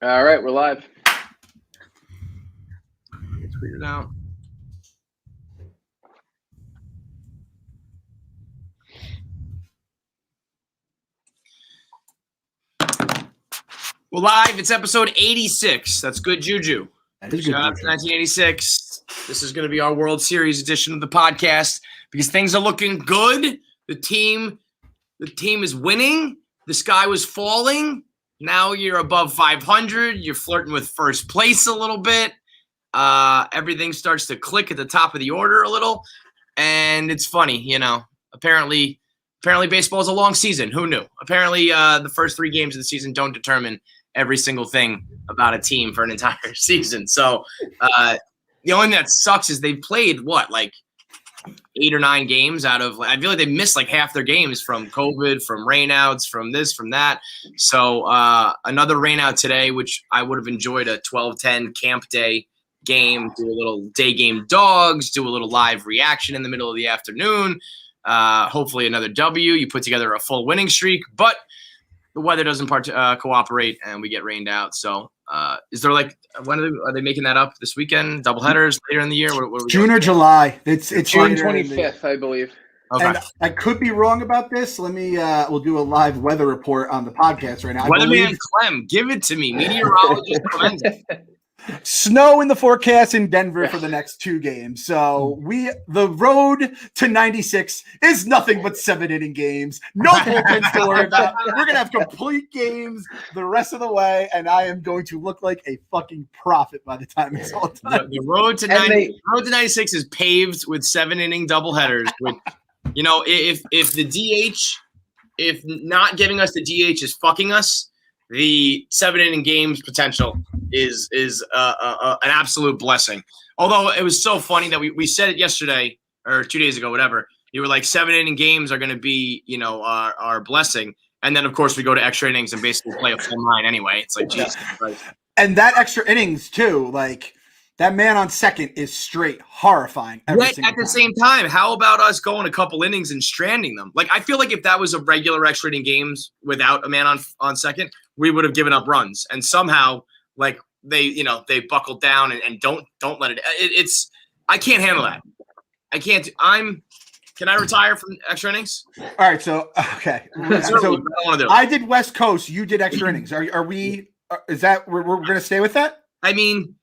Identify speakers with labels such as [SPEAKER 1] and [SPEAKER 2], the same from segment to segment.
[SPEAKER 1] All right, we're live.
[SPEAKER 2] Tweet it out. We're live. It's episode 86. That's good juju.
[SPEAKER 3] That is good
[SPEAKER 2] Shout out to 1986. This is going to be our World Series edition of the podcast because things are looking good. The team is winning. The sky was falling. Now you're above 500. You're flirting with first place a little bit. Everything starts to click at the top of the order a little. And it's funny, you know, apparently baseball is a long season. Who knew? Apparently the first 3 games of the season don't determine every single thing about a team for an entire season. So the only thing that sucks is they've played, like 8 or 9 games out of – I feel like they missed like half their games from COVID, from rainouts, from this, from that. So another rainout today, which I would have enjoyed a 12-10 camp day game, do a little day game dogs, do a little live reaction in the middle of the afternoon. Hopefully another W. You put together a full winning streak, but the weather doesn't cooperate and we get rained out. So is there when are they making that up this weekend? Doubleheaders later in the year? What
[SPEAKER 3] June or July? It's
[SPEAKER 1] June 25th, I believe.
[SPEAKER 2] Okay.
[SPEAKER 3] And I could be wrong about this. Let me. We'll do a live weather report on the podcast right now.
[SPEAKER 2] Weatherman Clem, give it to me. Meteorologist Clemenza.
[SPEAKER 3] Snow in the forecast in Denver for the next 2 games. So the road to 96 is nothing but 7-inning games. No bullpens to worry about. We're gonna have complete games the rest of the way, and I am going to look like a fucking prophet by the time it's all done.
[SPEAKER 2] The road to 96 is paved with 7-inning doubleheaders. With, you know, if the DH, if not giving us the DH is fucking us, the 7-inning games potential is an absolute blessing. Although it was so funny that we said it yesterday or 2 days ago, whatever. You were like 7-inning games are going to be, you know, our blessing. And then, of course, we go to extra innings and basically play a full 9 anyway. It's like, Jesus Christ.
[SPEAKER 3] And that extra innings, too, like that man on second is straight horrifying.
[SPEAKER 2] Yet at the same time, how about us going a couple innings and stranding them? Like, I feel like if that was a regular extra inning games without a man on second, we would have given up runs. And somehow, like, they buckled down and don't let it. It's I can't handle that. I can't. Can I retire from extra innings?
[SPEAKER 3] All right. So okay. So I did West Coast. You did extra innings. Are we? Is that we're going to stay with that?
[SPEAKER 2] I mean,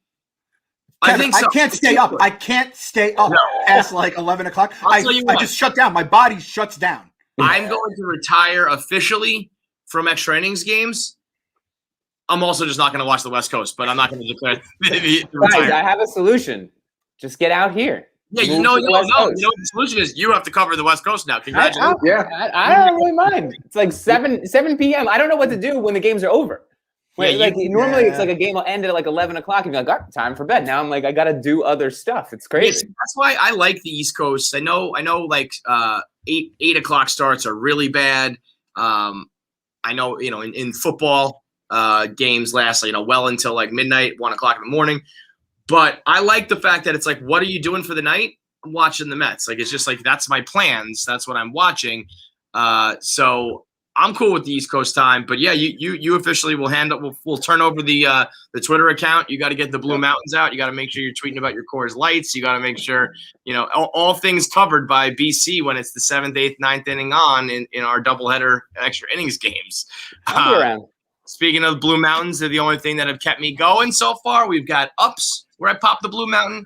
[SPEAKER 3] Kevin,
[SPEAKER 2] I think so.
[SPEAKER 3] I can't stay up. I can't stay up past like 11 o'clock. I just shut down. My body shuts down.
[SPEAKER 2] I'm going to retire officially from extra innings games. I'm also just not going to watch the West Coast, but I'm not going to declare.
[SPEAKER 4] Guys, I have a solution. Just get out here.
[SPEAKER 2] Yeah, you know what the solution is? You have to cover the West Coast now. Congratulations.
[SPEAKER 4] I don't really mind. It's like 7 p.m. I don't know what to do when the games are over. Normally it's like a game will end at like 11 o'clock and you're like, oh, time for bed. Now I'm like, I got to do other stuff. It's crazy.
[SPEAKER 2] That's why I like the East Coast. I know like 8 o'clock starts are really bad. I know, you know, in football, games last, well until like midnight, 1 o'clock in the morning. But I like the fact that it's like, what are you doing for the night? I'm watching the Mets. Like, it's just like, that's my plans. That's what I'm watching. So I'm cool with the East Coast time. But yeah, you officially will we'll turn over the Twitter account. You got to get the Blue Mountains out. You got to make sure you're tweeting about your Coors Lights. You got to make sure, you know, all things covered by BC when it's the 7th, 8th, 9th inning on in our doubleheader extra innings games.
[SPEAKER 4] I'll be around.
[SPEAKER 2] Speaking of Blue Mountains, they're the only thing that have kept me going so far. We've got ups where I pop the Blue Mountain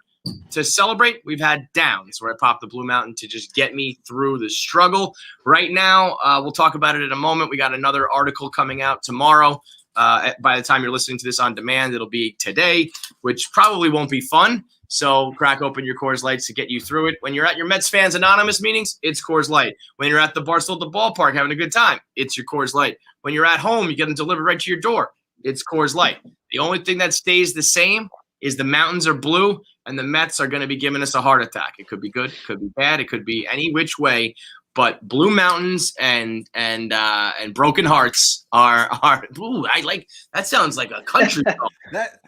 [SPEAKER 2] to celebrate. We've had downs where I pop the Blue Mountain to just get me through the struggle. Right now, we'll talk about it in a moment. We got another article coming out tomorrow. By the time you're listening to this on demand, it'll be today, which probably won't be fun. So crack open your Coors Lights to get you through it. When you're at your Mets Fans Anonymous meetings, it's Coors Light. When you're at the Barcelona ballpark having a good time, it's your Coors Light. When you're at home, you get them delivered right to your door. It's Coors Light. The only thing that stays the same is the mountains are blue and the Mets are going to be giving us a heart attack. It could be good, it could be bad, it could be any which way. But Blue Mountains and Broken Hearts are ooh, I like that. Sounds like a country song.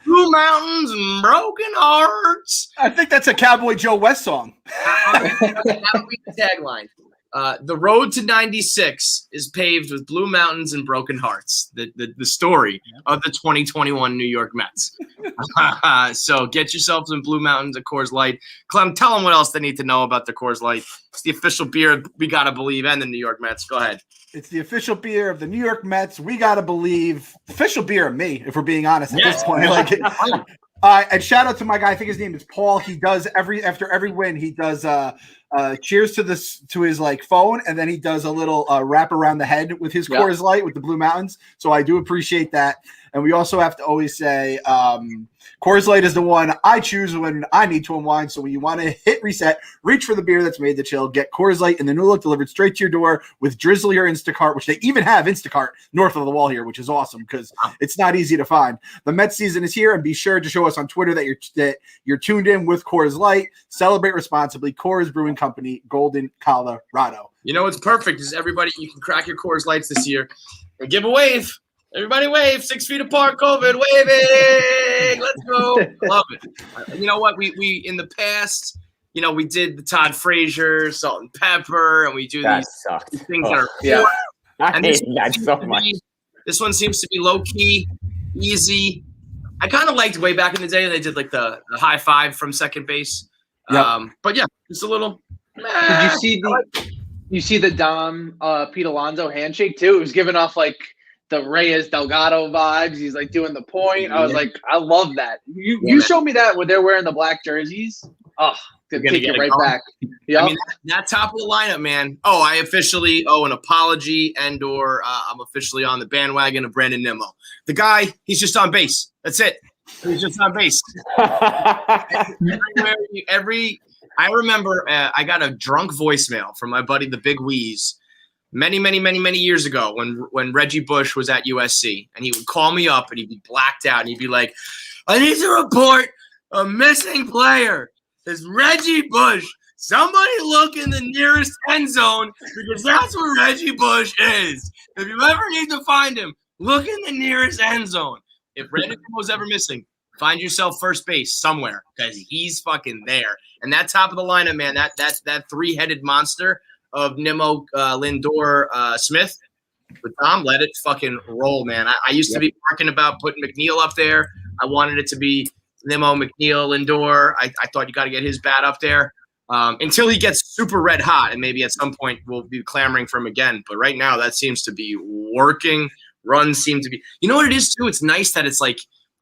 [SPEAKER 2] Blue Mountains and Broken Hearts.
[SPEAKER 3] I think that's a Cowboy Joe West song.
[SPEAKER 2] That would be the tagline. The road to 96 is paved with blue mountains and broken hearts. The story of the 2021 New York Mets. So get yourself some Blue Mountains, a Coors Light. Clem, tell them what else they need to know about the Coors Light. It's the official beer, we got to believe, and the New York Mets. Go ahead.
[SPEAKER 3] It's the official beer of the New York Mets. We got to believe. Official beer of me, if we're being honest at this point. And shout out to my guy. I think his name is Paul. He does after every win, he does cheers to his like phone, and then he does a little wrap around the head with his Coors Light with the Blue Mountains. So I do appreciate that. And we also have to always say Coors Light is the one I choose when I need to unwind. So when you want to hit reset, reach for the beer that's made to chill. Get Coors Light in the new look delivered straight to your door with Drizzly or Instacart, which they even have Instacart north of the wall here, which is awesome because it's not easy to find. The Mets season is here, and be sure to show us on Twitter that you're tuned in with Coors Light. Celebrate responsibly. Coors Brewing Company, Golden, Colorado.
[SPEAKER 2] You know what's perfect is everybody, you can crack your Coors Lights this year and give a wave. Everybody wave, 6 feet apart, COVID, waving. Let's go. Love it. You know what? We in the past, we did the Todd Frazier, salt and pepper, and we do these things that are
[SPEAKER 4] I hate that so much.
[SPEAKER 2] This one seems to be low key, easy. I kind of liked way back in the day they did like the high five from second base.
[SPEAKER 3] Yep.
[SPEAKER 2] But yeah, just a little.
[SPEAKER 1] Did you see the Dom Pete Alonso handshake too? It was giving off like the Reyes Delgado vibes. He's like doing the point. I was like, I love that. You showed me that when they're wearing the black jerseys. Oh, to take it right back. Yeah,
[SPEAKER 2] I mean that top of the lineup, man. Oh, I officially owe an apology, and/or I'm officially on the bandwagon of Brandon Nimmo. The guy, he's just on base. That's it. He's just on base. I remember I got a drunk voicemail from my buddy, the Big Wheeze, many years ago when Reggie Bush was at USC, and he would call me up and he'd be blacked out and he'd be like, I need to report a missing player. It's Reggie Bush. Somebody look in the nearest end zone because that's where Reggie Bush is. If you ever need to find him, look in the nearest end zone. If Brandon was ever missing, find yourself first base somewhere because he's fucking there. And that top of the lineup, man, that three-headed monster of Nimmo, Lindor, Smith, with Tom, let it fucking roll, man. I used to be talking about putting McNeil up there. I wanted it to be Nimmo, McNeil, Lindor. I thought you got to get his bat up there until he gets super red hot, and maybe at some point we'll be clamoring for him again. But right now, that seems to be working. Runs seem to be – you know what it is, too? It's nice that it's like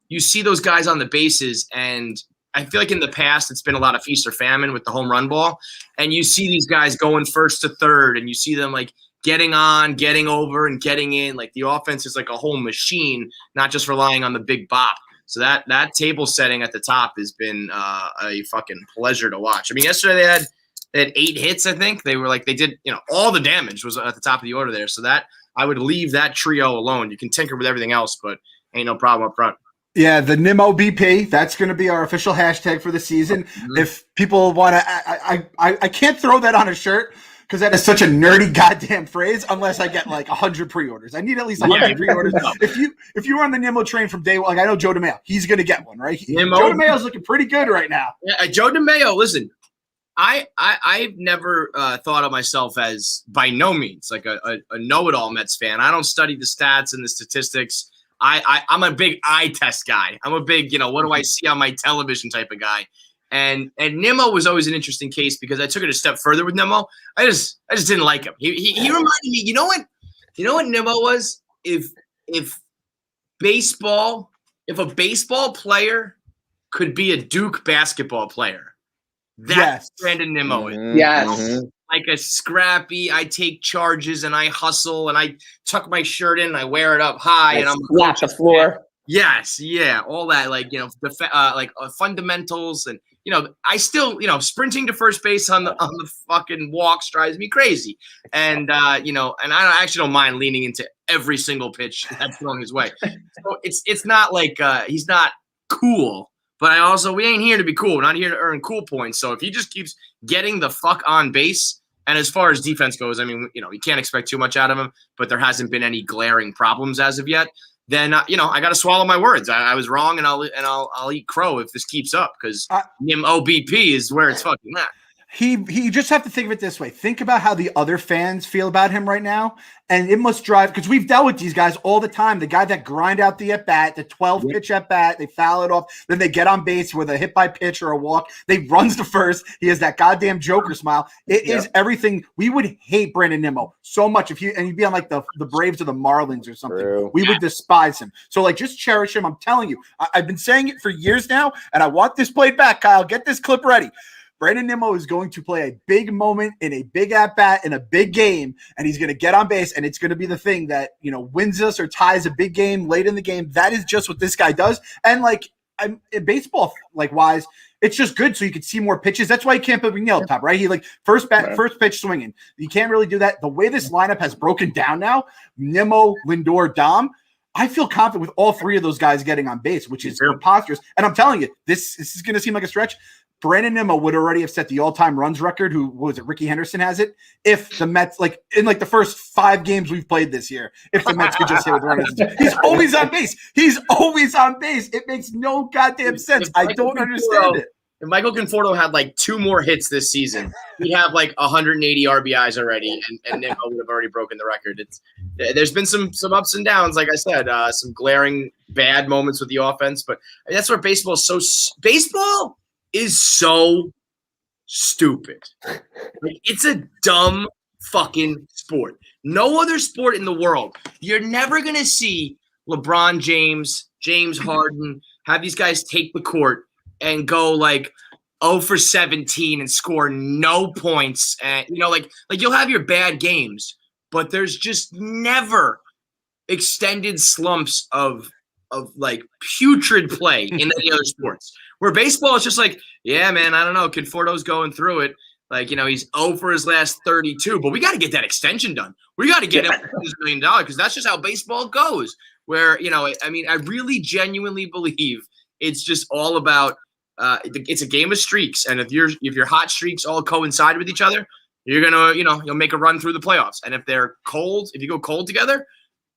[SPEAKER 2] you see those guys on the bases, and I feel like in the past it's been a lot of feast or famine with the home run ball, and you see these guys going first to third, and you see them like getting on, getting over, and getting in. Like the offense is like a whole machine, not just relying on the big bop. So that table setting at the top has been a fucking pleasure to watch. I mean, yesterday they had 8 hits, I think. They were like, they did, all the damage was at the top of the order there. So that I would leave that trio alone. You can tinker with everything else, but ain't no problem up front.
[SPEAKER 3] Yeah, the Nimmo BP, that's going to be our official hashtag for the season. Mm-hmm. If people want to, I can't throw that on a shirt because that is such a nerdy goddamn phrase unless I get like 100 pre-orders. I need at least 100 pre-orders. If you were on the Nimmo train from day one, like I know Joe DeMaio, he's going to get one, right? Joe DeMaio's looking pretty good right now.
[SPEAKER 2] Yeah, Joe DeMaio, listen, I've never thought of myself as by no means like a know-it-all Mets fan. I don't study the stats and the statistics. I'm a big eye test guy. I'm a big, what do I see on my television type of guy. And Nimmo was always an interesting case because I took it a step further with Nimmo. I just didn't like him. He reminded me, you know what Nimmo was? If a baseball player could be a Duke basketball player, that's Brandon Nimmo is.
[SPEAKER 1] Yes.
[SPEAKER 2] Mm-hmm. Like a scrappy, I take charges and I hustle and I tuck my shirt in and I wear it up high and I'm
[SPEAKER 4] flat the floor.
[SPEAKER 2] Yes, yeah, all that, like fundamentals and I still sprinting to first base on the fucking walks drives me crazy, and and I actually don't mind leaning into every single pitch that's thrown his way. So it's not like he's not cool, but we ain't here to be cool. We're not here to earn cool points. So if he just keeps getting the fuck on base, and as far as defense goes, I mean, you can't expect too much out of him, but there hasn't been any glaring problems as of yet. Then I got to swallow my words. I was wrong, and I'll eat crow if this keeps up because Nimmo BP is where it's fucking at.
[SPEAKER 3] He just have to think of it this way. Think about how the other fans feel about him right now. And it must drive, because we've dealt with these guys all the time. The guy that grind out the at-bat, the 12 pitch at-bat, they foul it off. Then they get on base with a hit by pitch or a walk. They runs to first. He has that goddamn Joker smile. It is everything. We would hate Brandon Nimmo so much if he'd be on like the Braves or the Marlins or something.
[SPEAKER 4] True.
[SPEAKER 3] We would despise him. So like, just cherish him. I'm telling you, I've been saying it for years now, and I want this played back, Kyle. Get this clip ready. Brandon Nimmo is going to play a big moment in a big at-bat in a big game, and he's going to get on base, and it's going to be the thing that, wins us or ties a big game late in the game. That is just what this guy does. And, like, in baseball, wise, it's just good so you can see more pitches. That's why you can't put McNeil up top, right? He, first pitch swinging. You can't really do that. The way this lineup has broken down now, Nimmo, Lindor, Dom, I feel confident with all three of those guys getting on base, which is preposterous. And I'm telling you, this is going to seem like a stretch. Brandon Nimmo would already have set the all-time runs record. Ricky Henderson has it. If the Mets, in the first 5 games we've played this year, if the Mets could just hit with runners, he's always on base. He's always on base. It makes no goddamn sense. I don't understand it.
[SPEAKER 2] If Michael Conforto had 2 more hits this season, he'd have 180 RBIs already, and Nimmo would have already broken the record. There's been some ups and downs, like I said, some glaring bad moments with the offense, but that's where baseball is so baseball is so stupid. It's a dumb fucking sport. No other sport in the world. You're never going to see LeBron James, James Harden, have these guys take the court and go 0 for 17 and score no points. And, you'll have your bad games, but there's just never extended slumps of putrid play in any other sports. Where baseball is just yeah, man, I don't know. Conforto's going through it. He's 0 for his last 32, but we got to get that extension done. We got to get him $1 million because that's just how baseball goes. Where, I really genuinely believe it's just all about it's a game of streaks. And if your hot streaks all coincide with each other, you're going to, you'll make a run through the playoffs. And if they're cold, if you go cold together,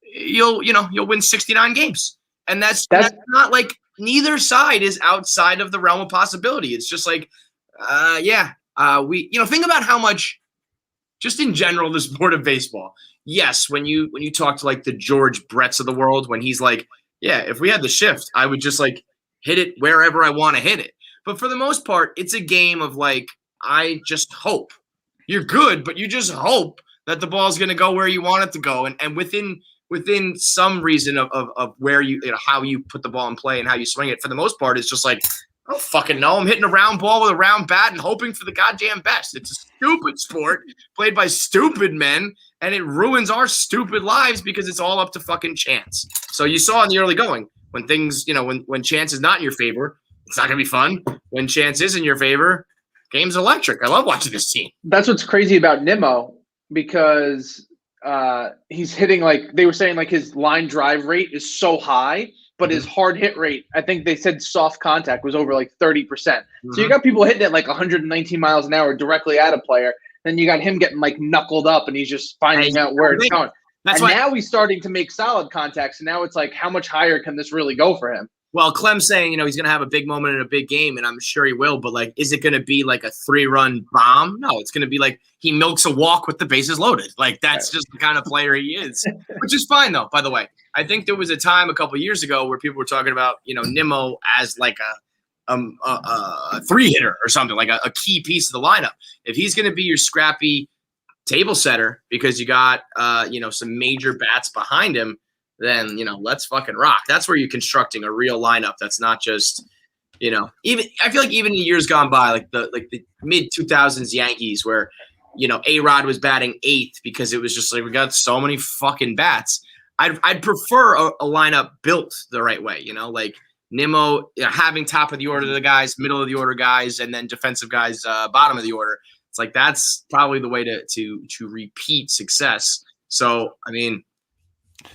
[SPEAKER 2] you'll win 69 games. And that's not neither side is outside of the realm of possibility. It's just think about how much, just in general, the sport of baseball. Yes, when you talk to the George Bretts of the world, when he's if we had the shift, I would just hit it wherever I want to hit it. But for the most part, it's a game of I just hope. You're good, but you just hope that the ball's going to go where you want it to go. And within some reason of where how you put the ball in play and how you swing it, for the most part, it's just I don't fucking know. I'm hitting a round ball with a round bat and hoping for the goddamn best. It's a stupid sport played by stupid men, and it ruins our stupid lives because it's all up to fucking chance. So you saw in the early going, when things, when chance is not in your favor, it's not going to be fun. When chance is in your favor, game's electric. I love watching this team.
[SPEAKER 1] That's what's crazy about Nimmo, because he's hitting they were saying his line drive rate is so high, but his hard hit rate, I think they said soft contact was over 30%. So you got people hitting it 119 miles an hour directly at a player. Then you got him getting knuckled up, and he's just finding out where it's going. Now he's starting to make solid contacts, and now it's how much higher can this really go for him?
[SPEAKER 2] Well, Clem's saying, he's going to have a big moment in a big game, and I'm sure he will. But, is it going to be a 3-run bomb? No, it's going to be he milks a walk with the bases loaded. That's just the kind of player he is, which is fine, though, by the way. I think there was a time a couple years ago where people were talking about, Nimmo as a 3-hitter or something, a key piece of the lineup. If he's going to be your scrappy table setter because you got, some major bats behind him, then, let's fucking rock. That's where you're constructing a real lineup. That's not just, even I feel even in years gone by, the mid 2000s Yankees where, A-Rod was batting 8th because it was just we got so many fucking bats. I'd prefer a lineup built the right way, Nimmo, having top of the order the guys, middle of the order guys, and then defensive guys, bottom of the order. It's that's probably the way to repeat success. So,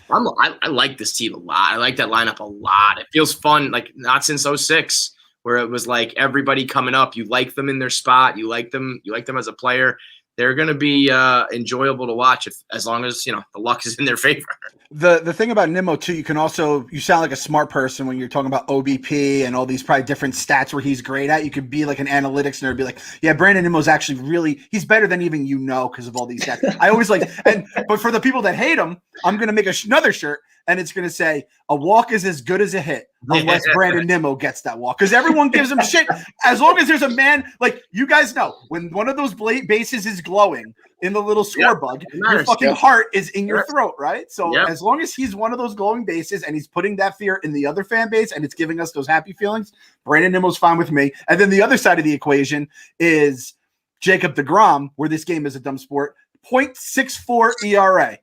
[SPEAKER 2] I like this team a lot. I like that lineup a lot. It feels fun, not since 06, where it was everybody coming up. You like them in their spot. You like them as a player. they're going to be enjoyable to watch as long as, the luck is in their favor.
[SPEAKER 3] The thing about Nimmo too, you sound like a smart person when you're talking about OBP and all these probably different stats where he's great at. You could be like an analytics nerd, be like, yeah, Brandon Nimmo's actually he's better than even because of all these stats. I always but for the people that hate him, I'm going to make another shirt and it's going to say a walk is as good as a hit unless Brandon Nimmo gets that walk, because everyone gives him shit. As long as there's a man, like you guys know, when one of those bases is glowing in the little score bug, your fucking heart is in your throat, right? So as long as he's one of those glowing bases and he's putting that fear in the other fan base and it's giving us those happy feelings, Brandon Nimmo's fine with me. And then the other side of the equation is Jacob deGrom, where this game is a dumb sport, 0.64 ERA.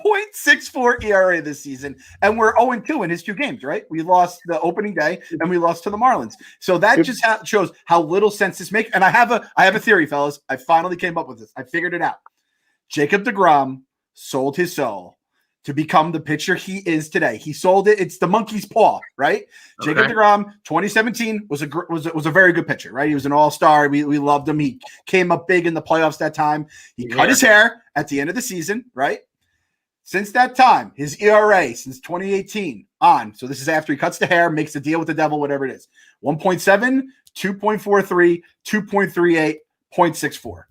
[SPEAKER 3] 0.64 ERA this season, and we're 0-2 in his 2 games, right? We lost the opening day and we lost to the Marlins. So that just shows how little sense this makes. And I have a theory, fellas. I finally came up with this. I figured it out. Jacob deGrom sold his soul to become the pitcher he is today. He sold it. It's the monkey's paw, right? Okay. Jacob deGrom, 2017 was a very good pitcher, right? He was an all-star. We loved him. He came up big in the playoffs that time. He cut his hair at the end of the season, right? Since that time, his ERA since 2018 on, so this is after he cuts the hair, makes the deal with the devil, whatever it is, 1.7, 2.43, 2.38, 0.64.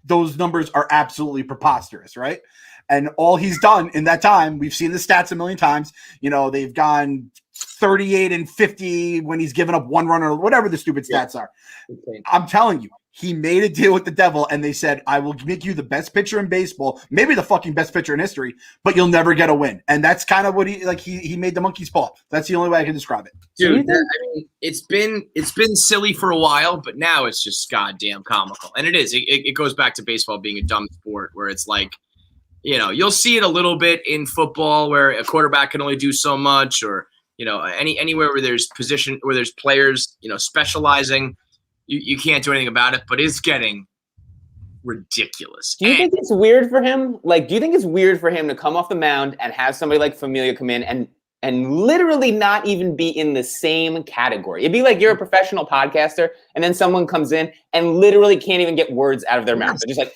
[SPEAKER 3] Those numbers are absolutely preposterous, right? And all he's done in that time, we've seen the stats a million times. They've gone 38 and 50 when he's given up 1 run or whatever the stupid stats are. Okay. I'm telling you, he made a deal with the devil and they said, I will make you the best pitcher in baseball, maybe the fucking best pitcher in history, but you'll never get a win. And that's kind of what he made the monkey's paw. That's the only way I can describe it.
[SPEAKER 2] Dude, it's been silly for a while, but now it's just goddamn comical. And it is. It goes back to baseball being a dumb sport where it's like, you'll see it a little bit in football where a quarterback can only do so much, or, anywhere where there's players, specializing. You can't do anything about it, but it's getting ridiculous.
[SPEAKER 4] Do you think it's weird for him? Like, do you think it's weird for him to come off the mound and have somebody like Familia come in and literally not even be in the same category? It'd be like you're a professional podcaster, and then someone comes in and literally can't even get words out of their mouth. They're just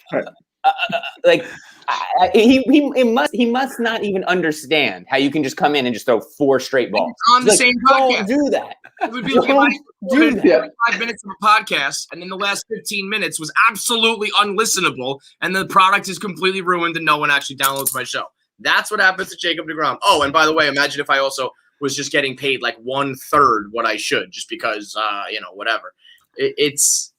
[SPEAKER 4] like, he must not even understand how you can just come in and just throw 4 straight balls.
[SPEAKER 2] On the same podcast.
[SPEAKER 4] Don't do that.
[SPEAKER 2] It would be like do that. 5 minutes of a podcast, and then the last 15 minutes was absolutely unlistenable, and the product is completely ruined, and no one actually downloads my show. That's what happens to Jacob deGrom. Oh, and by the way, imagine if I also was just getting paid like 1/3 what I should, just because, whatever. It's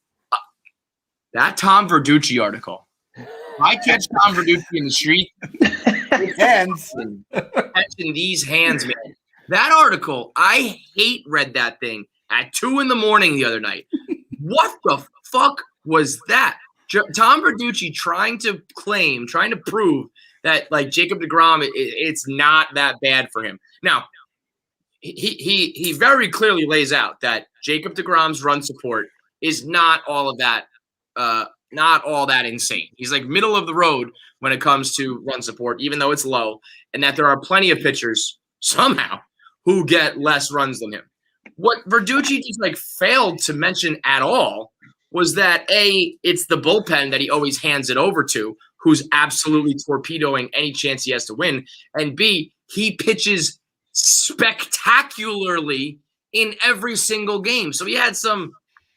[SPEAKER 2] that Tom Verducci article. If I catch Tom Verducci in the street, catching these hands, man. That article, I read that thing at 2 a.m. the other night. What the fuck was that? Tom Verducci trying to prove that like Jacob deGrom, it's not that bad for him. Now, he very clearly lays out that Jacob deGrom's run support is not all of that. Not all that insane. He's like middle of the road when it comes to run support, even though it's low, and that there are plenty of pitchers somehow who get less runs than him. What Verducci just like failed to mention at all was that A, it's the bullpen that he always hands it over to, who's absolutely torpedoing any chance he has to win, and B, he pitches spectacularly in every single game. So he had some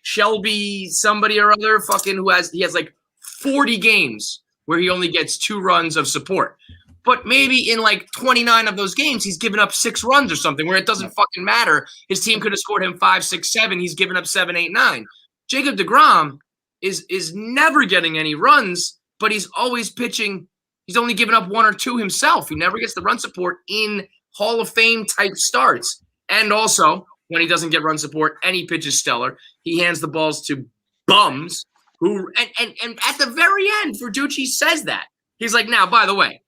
[SPEAKER 2] Shelby somebody or other fucking he has like 40 games where he only gets 2 runs of support. But maybe in like 29 of those games, he's given up 6 runs or something where it doesn't fucking matter. His team could have scored him 5, 6, 7. He's given up 7, 8, 9. Jacob deGrom is never getting any runs, but he's always pitching. He's only given up 1 or 2 himself. He never gets the run support in Hall of Fame type starts. And also, when he doesn't get run support and he pitches stellar, he hands the balls to bums who and at the very end, Verducci says that. He's like, now, by the way,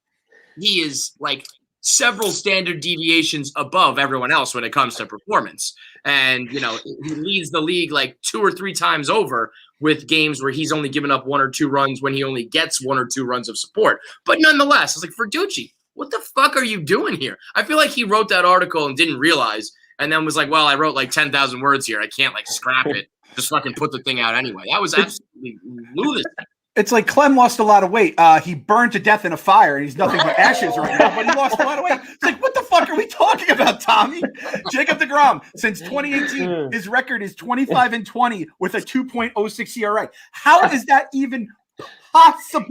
[SPEAKER 2] he is like several standard deviations above everyone else when it comes to performance. And, he leads the league like 2 or 3 times over with games where he's only given up 1 or 2 runs when he only gets 1 or 2 runs of support. But nonetheless, it's like, Verducci, what the fuck are you doing here? I feel like he wrote that article and didn't realize, and then was like, well, I wrote like 10,000 words here. I can't like scrap it. Just fucking put the thing out anyway. That was absolutely lunacy.
[SPEAKER 3] It's like Clem lost a lot of weight. He burned to death in a fire, and he's nothing but ashes right now, but he lost a lot of weight. It's like, what the fuck are we talking about, Tommy? Jacob deGrom, since 2018, his record is 25-20 with a 2.06 ERA. How is that even possible?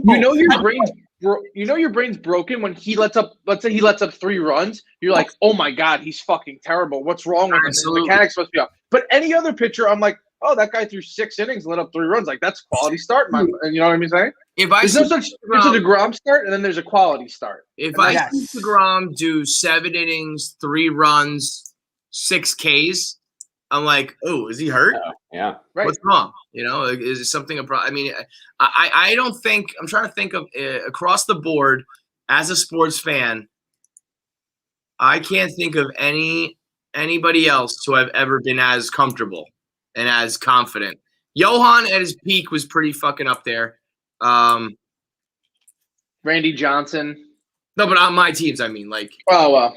[SPEAKER 1] Your brain's broken when he lets up. Let's say he lets up 3 runs. You're like, oh my god, he's fucking terrible. What's wrong with him? His mechanics must be off. But any other pitcher, I'm like, oh, that guy threw 6 innings, let up 3 runs. Like, that's quality start. You know what I mean saying?
[SPEAKER 2] There's
[SPEAKER 1] no such there's a deGrom start, and then there's a quality start.
[SPEAKER 2] If I see deGrom do 7 innings, 3 runs, 6 Ks, I'm like, oh, is he hurt?
[SPEAKER 4] Yeah.
[SPEAKER 1] Right.
[SPEAKER 2] What's wrong? Is it something? I mean, I don't think. I'm trying to think of across the board as a sports fan. I can't think of anybody else who I've ever been as comfortable and as confident. Johan at his peak was pretty fucking up there.
[SPEAKER 1] Randy Johnson.
[SPEAKER 2] No, but on my teams, I mean, like.
[SPEAKER 1] Oh well.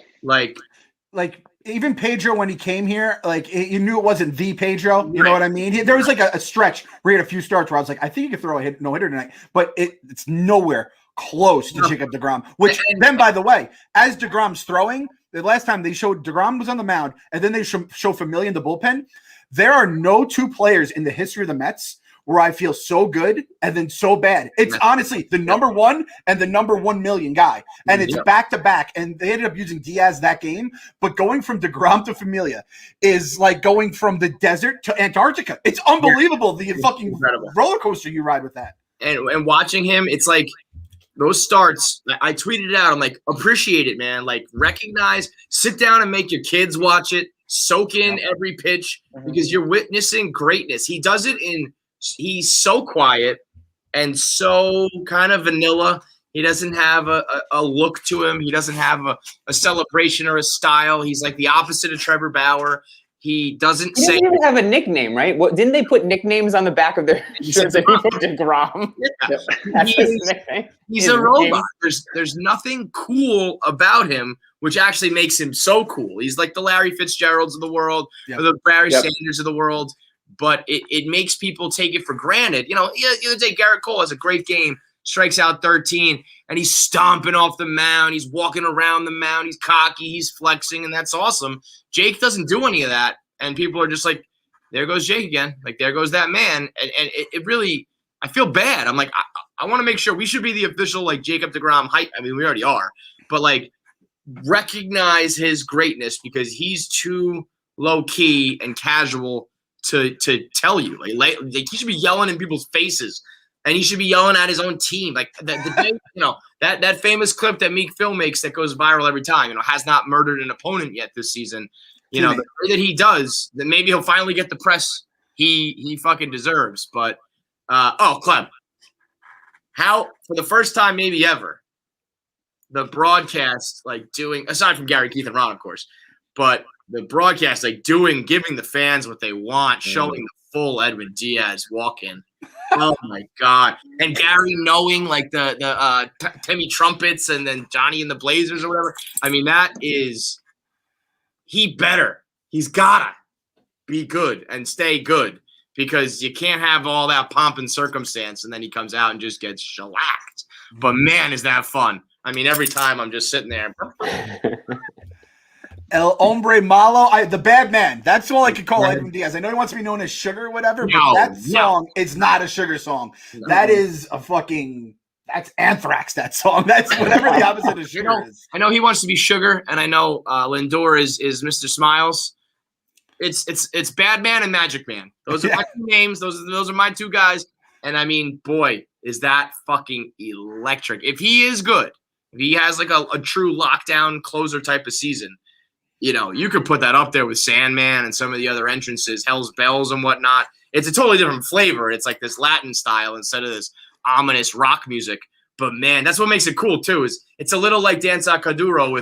[SPEAKER 3] Like even Pedro when he came here, like you knew it wasn't the Pedro. You know what I mean? There was like a stretch where he had a few starts where I was like, I think he could throw a no-hitter tonight, but it's nowhere close to Jacob deGrom. Which then, by the way, as deGrom's throwing, the last time they showed deGrom was on the mound, and then they show Familia in the bullpen. There are no 2 players in the history of the Mets where I feel so good and then so bad. It's honestly the number 1 and the number 1 million guy. And it's back to back. And they ended up using Diaz that game. But going from deGrom to Familia is like going from the desert to Antarctica. It's unbelievable. The fucking incredible roller coaster you ride with that.
[SPEAKER 2] And watching him, it's like those starts, I tweeted it out. I'm like, appreciate it, man. Like, recognize, sit down and make your kids watch it. Soak in every pitch because you're witnessing greatness. He does it he's so quiet and so kind of vanilla. He doesn't have a look to him. He doesn't have a celebration or a style. He's like the opposite of Trevor Bauer. He doesn't
[SPEAKER 4] He doesn't even have a nickname, right? Didn't they put nicknames on the back of their shirts? He put deGrom.
[SPEAKER 2] Yeah. He's a robot. There's nothing cool about him, which actually makes him so cool. He's like the Larry Fitzgeralds of the world, or the Barry Sanders of the world. But it makes people take it for granted. The other day, Garrett Cole has a great game, strikes out 13, and he's stomping off the mound. He's walking around the mound. He's cocky. He's flexing, and that's awesome. Jake doesn't do any of that, and people are just like, there goes Jake again. Like, there goes that man. And it really – I feel bad. I'm like, I want to make sure we should be the official, like, Jacob deGrom hype. I mean, we already are. But, like, recognize his greatness because he's too low-key and casual to tell you. Like, he should be yelling in people's faces. And he should be yelling at his own team. Like the day, that famous clip that Meek Phil makes that goes viral every time, has not murdered an opponent yet this season. The way that he does, then maybe he'll finally get the press he fucking deserves. But Clem, how for the first time maybe ever, the broadcast doing, aside from Gary, Keith, and Ron, of course, but the broadcast giving the fans what they want, showing the full Edwin Diaz walk-in. Oh my God! And Gary knowing the Timmy trumpets and then Johnny and the Blazers or whatever. I mean, he's gotta be good and stay good because you can't have all that pomp and circumstance and then he comes out and just gets shellacked. But man, is that fun! I mean, every time I'm just sitting there.
[SPEAKER 3] El Hombre Malo, the bad man. That's all I could call Edwin Diaz. I know he wants to be known as Sugar or whatever, but that song is not a Sugar song. No. That is that's Anthrax, that song. That's whatever the opposite of Sugar is.
[SPEAKER 2] I know he wants to be Sugar, and I know Lindor is Mr. Smiles. It's Bad Man and Magic Man. Those are my two names. Those are my two guys. And I mean, boy, is that fucking electric. If he is good, if he has a true lockdown closer type of season, you could put that up there with Sandman and some of the other entrances, Hell's Bells and whatnot. It's a totally different flavor. It's like this Latin style instead of this ominous rock music. But man, that's what makes it cool too. Is it's a little like Danza Kuduro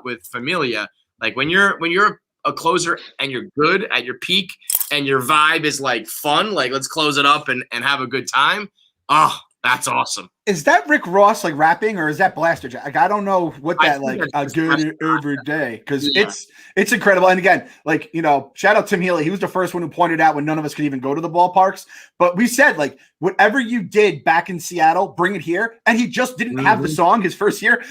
[SPEAKER 2] with Familia. Like when you're a closer and you're good at your peak and your vibe is fun, let's close it up and have a good time. Oh, That's awesome.
[SPEAKER 3] Is that Rick Ross like rapping, or is that Blaster Jack? Like, I don't know what that like a good every day, because it's incredible. And again, like, you know, shout out Tim Healy. He was the first one who pointed out when none of us could even go to the ballparks. But we said, like, whatever you did back in Seattle, bring it here. And he just didn't have the song his first year.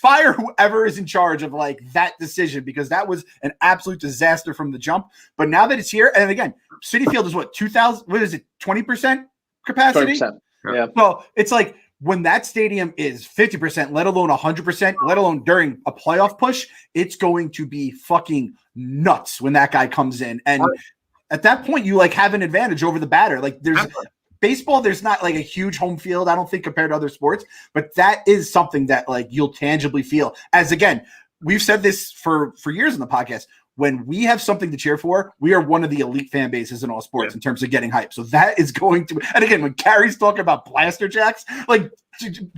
[SPEAKER 3] Fire whoever is in charge of like that decision, because that was an absolute disaster from the jump. But now that it's here, and again, Citi Field is what, 2,000? What is it? 20% capacity.
[SPEAKER 1] 20%. Yeah.
[SPEAKER 3] So it's like when that stadium is 50%, let alone 100%, let alone during a playoff push, it's going to be fucking nuts when that guy comes in. And at that point, you like have an advantage over the batter. Like there's baseball, there's not like a huge home field, I don't think, compared to other sports, but that is something that like you'll tangibly feel. As again, we've said this for years in the podcast. When we have something to cheer for, we are one of the elite fan bases in all sports in terms of getting hype. So that is going to, and again, when Gary's talking about Blaster Jacks, like,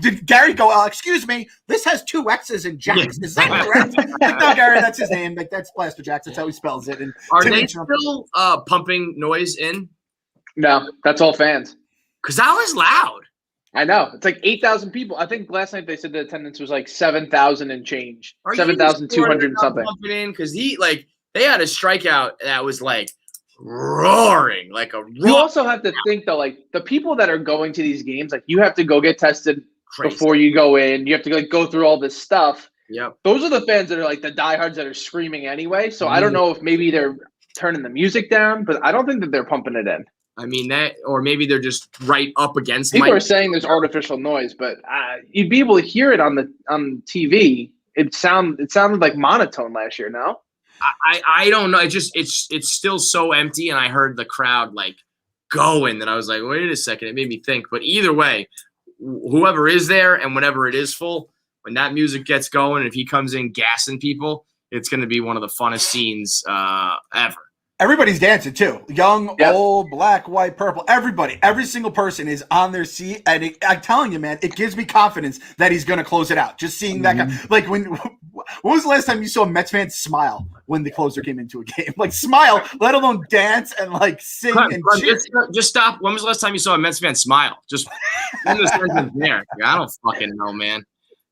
[SPEAKER 3] did Gary go, excuse me, this has 2 X's in Jacks. Is that correct? Like, no, Gary, that's his name. Like, that's Blaster Jacks. That's how he spells it. And
[SPEAKER 2] are they still pumping noise in?
[SPEAKER 1] No, that's all fans.
[SPEAKER 2] Because that was loud.
[SPEAKER 1] I know. It's like 8,000 people. I think last night they said the attendance was like 7,000 and change. 7,200 and something.
[SPEAKER 2] Because they had a strikeout that was like roaring, like a roar.
[SPEAKER 1] You also have to think though, like the people that are going to these games, like you have to go get tested before you go in. You have to like go through all this stuff.
[SPEAKER 2] Yep.
[SPEAKER 1] Those are the fans that are like the diehards that are screaming anyway. So I don't know if maybe they're turning the music down, but I don't think that they're pumping it in.
[SPEAKER 2] I mean that, or maybe they're just right up against.
[SPEAKER 1] People are saying there's artificial noise, but you'd be able to hear it on TV. It sounded like monotone last year. No,
[SPEAKER 2] I don't know. It's still so empty, and I heard the crowd like going, and I was like, wait a second. It made me think. But either way, whoever is there and whenever it is full, when that music gets going, and if he comes in gassing people, it's going to be one of the funnest scenes ever.
[SPEAKER 3] Everybody's dancing too. Young, old, black, white, purple. Everybody, every single person is on their seat. And I'm telling you, man, it gives me confidence that he's going to close it out. Just seeing that guy. Like when was the last time you saw a Mets fan smile when the closer came into a game? Like smile, let alone dance and like sing and cheer.
[SPEAKER 2] Just stop. When was the last time you saw a Mets fan smile? Just in the sentence there. I don't fucking know, man.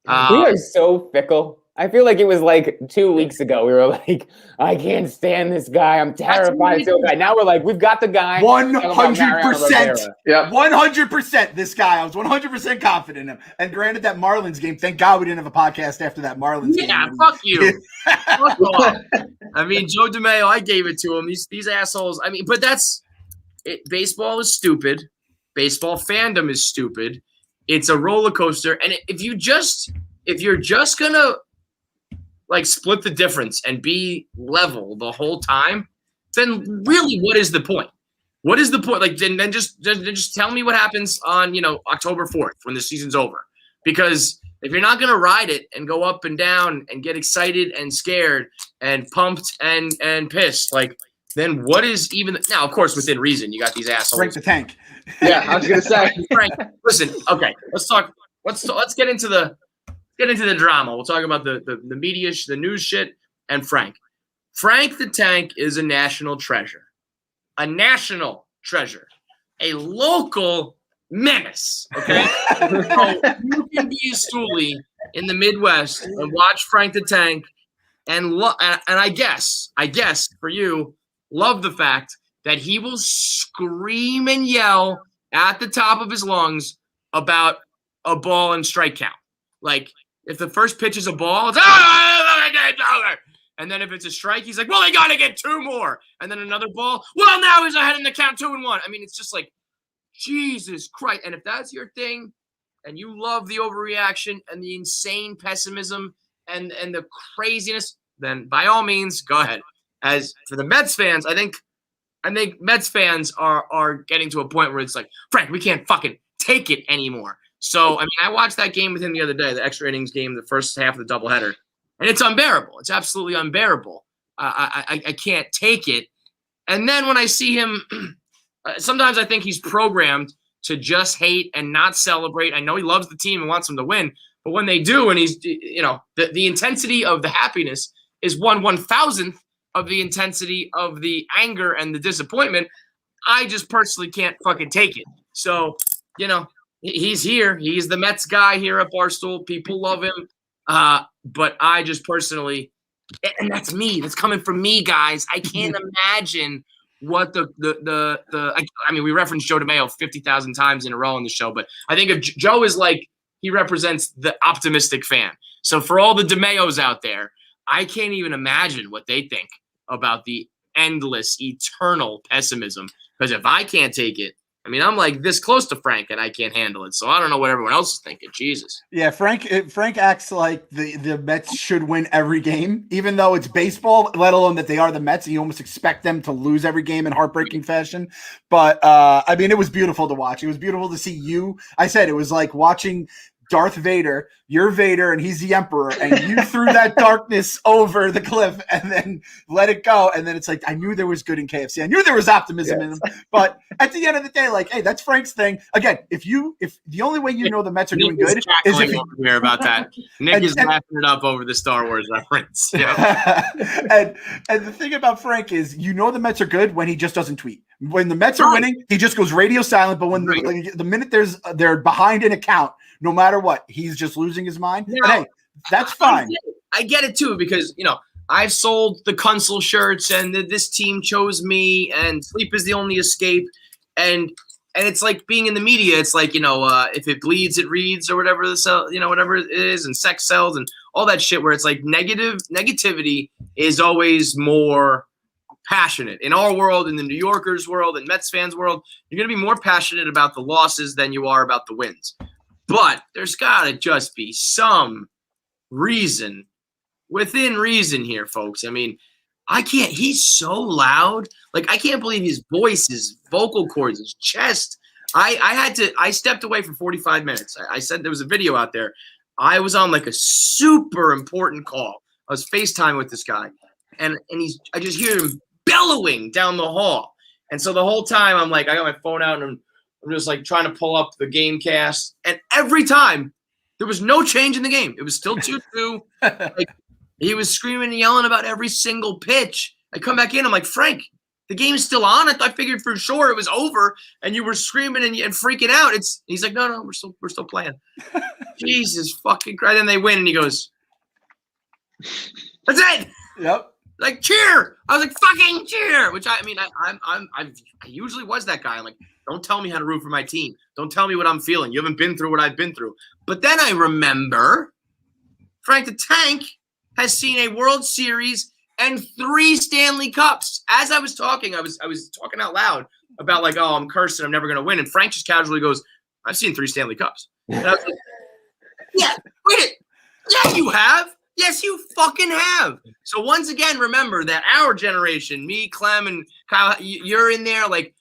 [SPEAKER 4] We are so fickle. I feel like it was like 2 weeks ago. We were like, I can't stand this guy. I'm terrified of this guy. Now we're like, we've got the guy.
[SPEAKER 3] 100%. Yeah. 100% this guy. I was 100% confident in him. And granted, that Marlins game, thank God we didn't have a podcast after that Marlins game.
[SPEAKER 2] Yeah, fuck you. Fuck off. I mean, Joe DeMaio, I gave it to him. These assholes. I mean, but that's it. Baseball is stupid. Baseball fandom is stupid. It's a roller coaster. And if you're just gonna like split the difference and be level the whole time, then really what is the point? What is the point? Like then just tell me what happens on, October 4th when the season's over. Because if you're not gonna ride it and go up and down and get excited and scared and pumped and pissed, like then what is even now, of course, within reason, you got these assholes.
[SPEAKER 3] Break the tank.
[SPEAKER 1] Yeah, I was gonna say.
[SPEAKER 2] Frank, listen, okay, let's get into the drama. We'll talk about the media, the news shit, and Frank. Frank the Tank is a national treasure. A national treasure. A local menace, okay? So you can be a stoolie in the Midwest and watch Frank the Tank and I guess for you, love the fact that he will scream and yell at the top of his lungs about a ball and strike count. Like, if the first pitch is a ball, it's and then if it's a strike, he's like, well, they got to get 2 more. And then another ball, well, now he's ahead in the count 2-1. I mean, it's just like, Jesus Christ. And if that's your thing and you love the overreaction and the insane pessimism and the craziness, then by all means, go ahead. As for the Mets fans, I think Mets fans are getting to a point where it's like, Frank, we can't fucking take it anymore. So, I mean, I watched that game with him the other day, the extra innings game, the first half of the doubleheader, and it's unbearable. It's absolutely unbearable. I can't take it. And then when I see him, sometimes I think he's programmed to just hate and not celebrate. I know he loves the team and wants them to win, but when they do, and he's, the intensity of the happiness is 1/1000th of the intensity of the anger and the disappointment. I just personally can't fucking take it. So, He's here. He's the Mets guy here at Barstool. People love him. But I just personally, and that's me. That's coming from me, guys. I can't imagine what I mean, we referenced Joe DeMayo 50,000 times in a row on the show, but I think if Joe is like, he represents the optimistic fan. So for all the DeMayos out there, I can't even imagine what they think about the endless, eternal pessimism. Because if I can't take it, I mean, I'm like this close to Frank, and I can't handle it. So I don't know what everyone else is thinking. Jesus.
[SPEAKER 3] Yeah, Frank acts like the Mets should win every game, even though it's baseball, let alone that they are the Mets. You almost expect them to lose every game in heartbreaking fashion. But, I mean, it was beautiful to watch. It was beautiful to see you. I said it was like watching Darth Vader. You're Vader and he's the Emperor, and you threw that darkness over the cliff and then let it go. And then it's like, I knew there was good in KFC. I knew there was optimism in them. But at the end of the day, like, hey, that's Frank's thing. Again, if the only way you know the Mets are doing good is if you
[SPEAKER 2] hear about that. Nick is laughing it up over the Star Wars reference. Yeah.
[SPEAKER 3] and the thing about Frank is, you know, the Mets are good when he just doesn't tweet. When the Mets are winning, he just goes radio silent. But when the minute they're behind an account, no matter what, he's just losing his mind.
[SPEAKER 2] No,
[SPEAKER 3] and hey, that's fine.
[SPEAKER 2] I get it too, because I've sold the Kunzel shirts, and this team chose me, and sleep is the only escape, and it's like being in the media. It's like if it bleeds, it reads, or whatever whatever it is, and sex sells, and all that shit. Where it's like negativity is always more passionate in our world, in the New Yorkers' world, and Mets fans' world. You're gonna be more passionate about the losses than you are about the wins. But there's got to just be some reason, within reason here, folks. I mean, he's so loud. Like, I can't believe his voice, his vocal cords, his chest. I stepped away for 45 minutes. I said there was a video out there. I was on like a super important call. I was FaceTime with this guy, and I just hear him bellowing down the hall. And so the whole time I'm like, I got my phone out and I'm just like trying to pull up the game cast, and every time there was no change in the game. It was still 2-2. Like, he was screaming and yelling about every single pitch. I come back in, I'm like, Frank, the game's still on. I figured for sure it was over, and you were screaming and freaking out. He's like, no, we're still playing. Jesus fucking Christ! And they win, and he goes, "That's it."
[SPEAKER 3] Yep.
[SPEAKER 2] Like, cheer. I was like, fucking cheer. Which I usually was that guy. I'm like, don't tell me how to root for my team. Don't tell me what I'm feeling. You haven't been through what I've been through. But then I remember Frank the Tank has seen a World Series and 3 Stanley Cups. As I was talking, I was talking out loud about like, oh, I'm cursing, I'm never going to win. And Frank just casually goes, I've seen 3 Stanley Cups. And I was like, yeah, wait. Yeah, you have. Yes, you fucking have. So once again, remember that our generation, me, Clem, and Kyle, you're in there. Like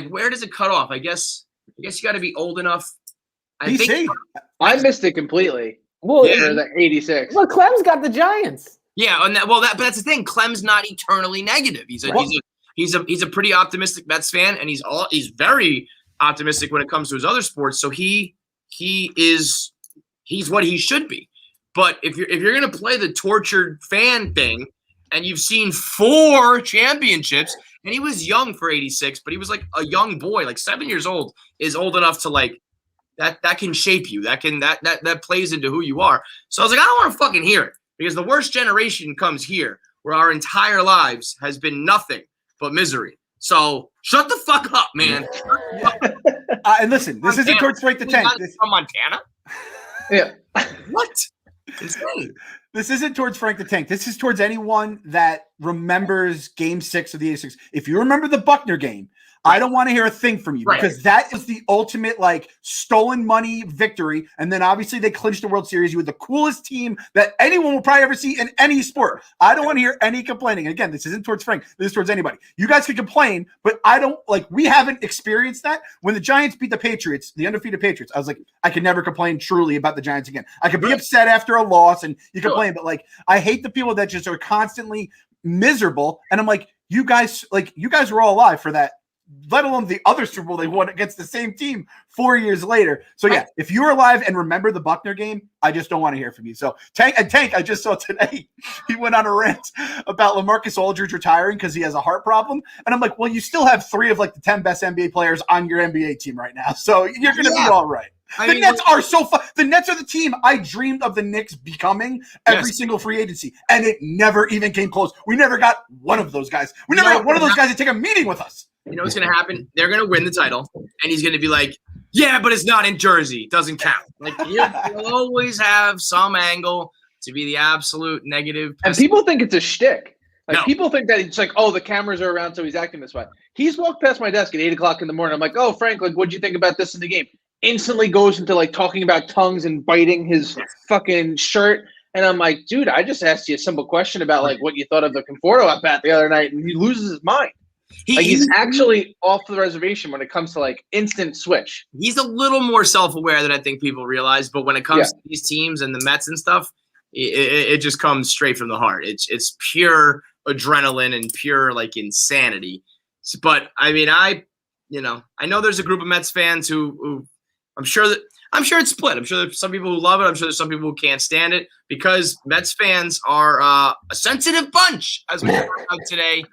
[SPEAKER 2] where does it cut off? I guess you got to be old enough. I
[SPEAKER 1] missed it completely.
[SPEAKER 4] Well,
[SPEAKER 1] for the 86.
[SPEAKER 4] Well, Clem's got the Giants.
[SPEAKER 2] Yeah, but that's the thing. Clem's not eternally negative. He's a pretty optimistic Mets fan, and he's very optimistic when it comes to his other sports. So he's what he should be. But if you're gonna play the tortured fan thing, and you've seen 4 championships, and he was young for 86, but he was like a young boy, like 7 years old is old enough to like that can shape you. That plays into who you are. So I was like, I don't want to fucking hear it, because the worst generation comes here, where our entire lives has been nothing but misery. So shut the fuck up, man.
[SPEAKER 3] And listen, this isn't towards Frank the Tank.
[SPEAKER 2] From Montana?
[SPEAKER 1] Yeah.
[SPEAKER 2] What? Insane.
[SPEAKER 3] This isn't towards Frank the Tank. This is towards anyone that remembers Game 6 of the 86. If you remember the Buckner game, I don't want to hear a thing from you, because that is the ultimate like stolen money victory. And then obviously they clinched the World Series. You were the coolest team that anyone will probably ever see in any sport. I don't want to hear any complaining. Again, this isn't towards Frank. This is towards anybody. You guys can complain, but we haven't experienced that. When the Giants beat the Patriots, the undefeated Patriots, I was like, I can never complain truly about the Giants again. I could be upset after a loss and you complain, but like, I hate the people that just are constantly miserable. And I'm like, you guys were all alive for that, let alone the other Super Bowl they won against the same team 4 years later. So yeah, if you're alive and remember the Buckner game, I just don't want to hear from you. So Tank, I just saw today, he went on a rant about LaMarcus Aldridge retiring because he has a heart problem. And I'm like, well, you still have 3 of like the 10 best NBA players on your NBA team right now. So you're going to be all right. The Nets are so fun. The Nets are the team I dreamed of the Knicks becoming every single free agency, and it never even came close. We never got one of those guys. We never got one of those guys to take a meeting with us.
[SPEAKER 2] You know what's going to happen? They're going to win the title, and he's going to be like, yeah, but it's not in Jersey. It doesn't count. Like, you'll always have some angle to be the absolute negative.
[SPEAKER 1] And people think it's a shtick. Like,
[SPEAKER 2] No.
[SPEAKER 1] people think that it's like, oh, the cameras are around, so he's acting this way. He's walked past my desk at 8 o'clock in the morning. I'm like, oh, Frank, like, what'd you think about this in the game? Instantly goes into, like, talking about tongues and biting his fucking shirt. And I'm like, dude, I just asked you a simple question about, like, what you thought of the Conforto at bat the other night, and he loses his mind. He's actually off the reservation when it comes to, like, instant switch.
[SPEAKER 2] He's a little more self-aware than I think people realize, but when it comes to these teams and the Mets and stuff, it just comes straight from the heart. It's pure adrenaline and pure, like, insanity. But I mean, I know there's a group of Mets fans who I'm sure it's split. I'm sure there's some people who love it. I'm sure there's some people who can't stand it, because Mets fans are a sensitive bunch, as we talked about today.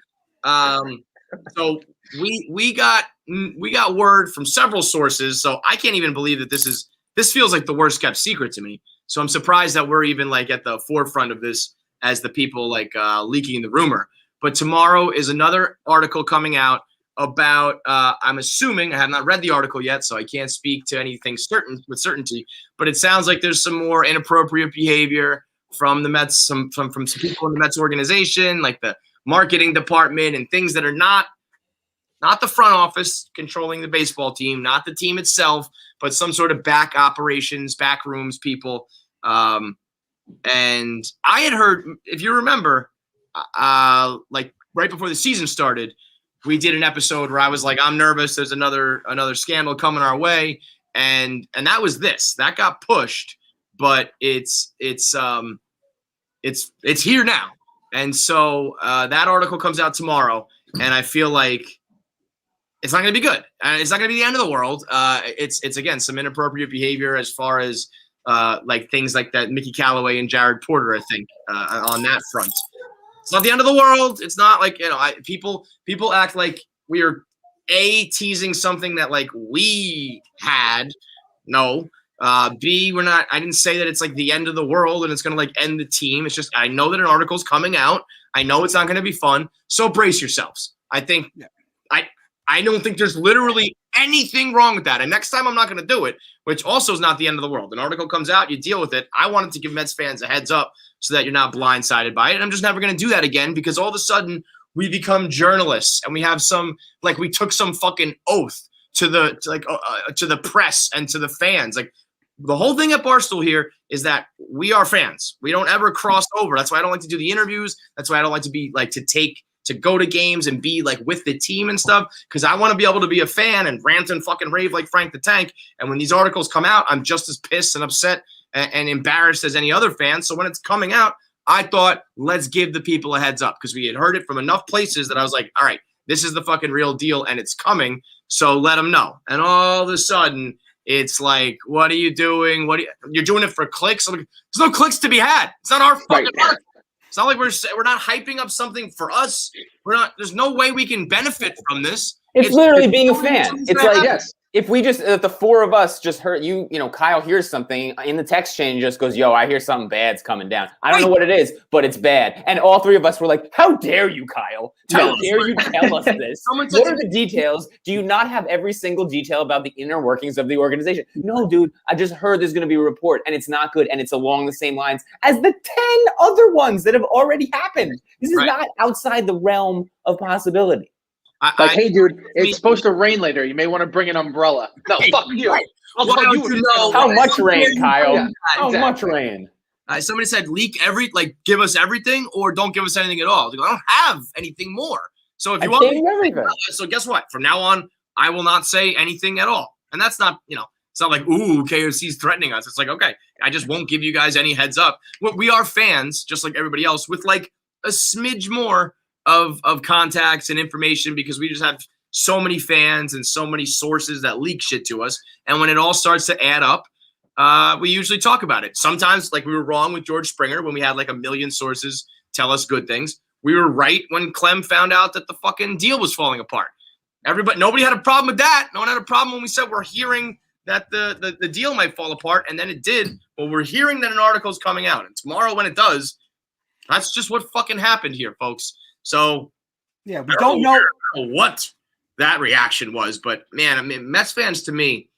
[SPEAKER 2] So we got word from several sources. So I can't even believe that this feels like the worst kept secret to me. So I'm surprised that we're even, like, at the forefront of this as the people, like, leaking the rumor. But tomorrow is another article coming out about, I'm assuming, I have not read the article yet, so I can't speak to anything with certainty, but it sounds like there's some more inappropriate behavior from the Mets, from some people in the Mets organization, like the marketing department, and things that are not the front office controlling the baseball team, not the team itself, but some sort of back operations, back rooms people. And I had heard, if you remember, like right before the season started, we did an episode where I was like, I'm nervous. There's another scandal coming our way. And that was this. That got pushed, but it's here now. And so that article comes out tomorrow, and I feel like it's not going to be good. It's not going to be the end of the world. It's again, some inappropriate behavior as far as like things like that Mickey Callaway and Jared Porter, I think, on that front. It's not the end of the world. It's not like, people act like we are teasing something that, like, we had. No. B, we're not. I didn't say that it's like the end of the world and it's going to, like, end the team. It's just, I know that an article's coming out. I know it's not going to be fun. So brace yourselves. I think I don't think there's literally anything wrong with that. And next time I'm not going to do it, which also is not the end of the world. An article comes out, you deal with it. I wanted to give Mets fans a heads up so that you're not blindsided by it. And I'm just never going to do that again, because all of a sudden we become journalists and we have we took some fucking oath to the press and to the fans. Like, the whole thing at Barstool here is that we are fans. We don't ever cross over. That's why I don't like to do the interviews. That's why I don't like to be like to go to games and be like with the team and stuff, because I want to be able to be a fan and rant and fucking rave like Frank the Tank. And when these articles come out, I'm just as pissed and upset and embarrassed as any other fan. So when it's coming out, I thought, let's give the people a heads up, because we had heard it from enough places that I was like, all right, this is the fucking real deal and it's coming. So let them know. And all of a sudden it's like, what are you doing? You're doing it for clicks? Like, there's no clicks to be had. It's not our fucking work. It's not like we're not hyping up something for us. There's no way we can benefit from this.
[SPEAKER 4] It's literally being a fan. It's like,
[SPEAKER 1] yes.
[SPEAKER 4] If we just, the four of us just heard Kyle hears something in the text chain, just goes, yo, I hear something bad's coming down. I don't know what it is, but it's bad. And all three of us were like, how dare you, Kyle? How dare you tell us this? What are the details? Do you not have every single detail about the inner workings of the organization? No, dude, I just heard there's going to be a report and it's not good. And it's along the same lines as the 10 other ones that have already happened. This is not outside the realm of possibility.
[SPEAKER 1] Hey, dude, it's supposed to rain later. You may want to bring an umbrella. No, fuck you.
[SPEAKER 4] How much rain, Kyle? Yeah, how much rain?
[SPEAKER 2] Somebody said give us everything or don't give us anything at all. I don't have anything more. So if you want everything. So guess what? From now on, I will not say anything at all. And that's not, it's not like, ooh, KOC's threatening us. It's like, okay, I just won't give you guys any heads up. We are fans, just like everybody else, with like a smidge more of contacts and information, because we just have so many fans and so many sources that leak shit to us. And when it all starts to add up, we usually talk about it. Sometimes, like, we were wrong with George Springer when we had like a million sources tell us good things. We were right when Clem found out that the fucking deal was falling apart. Nobody had a problem with that. No one had a problem when we said we're hearing that the deal might fall apart, and then it did. But we're hearing that an article's coming out, and tomorrow when it does, that's just what fucking happened here, folks. So
[SPEAKER 3] yeah, we don't know
[SPEAKER 2] what that reaction was, but man, I mean, Mets fans to me,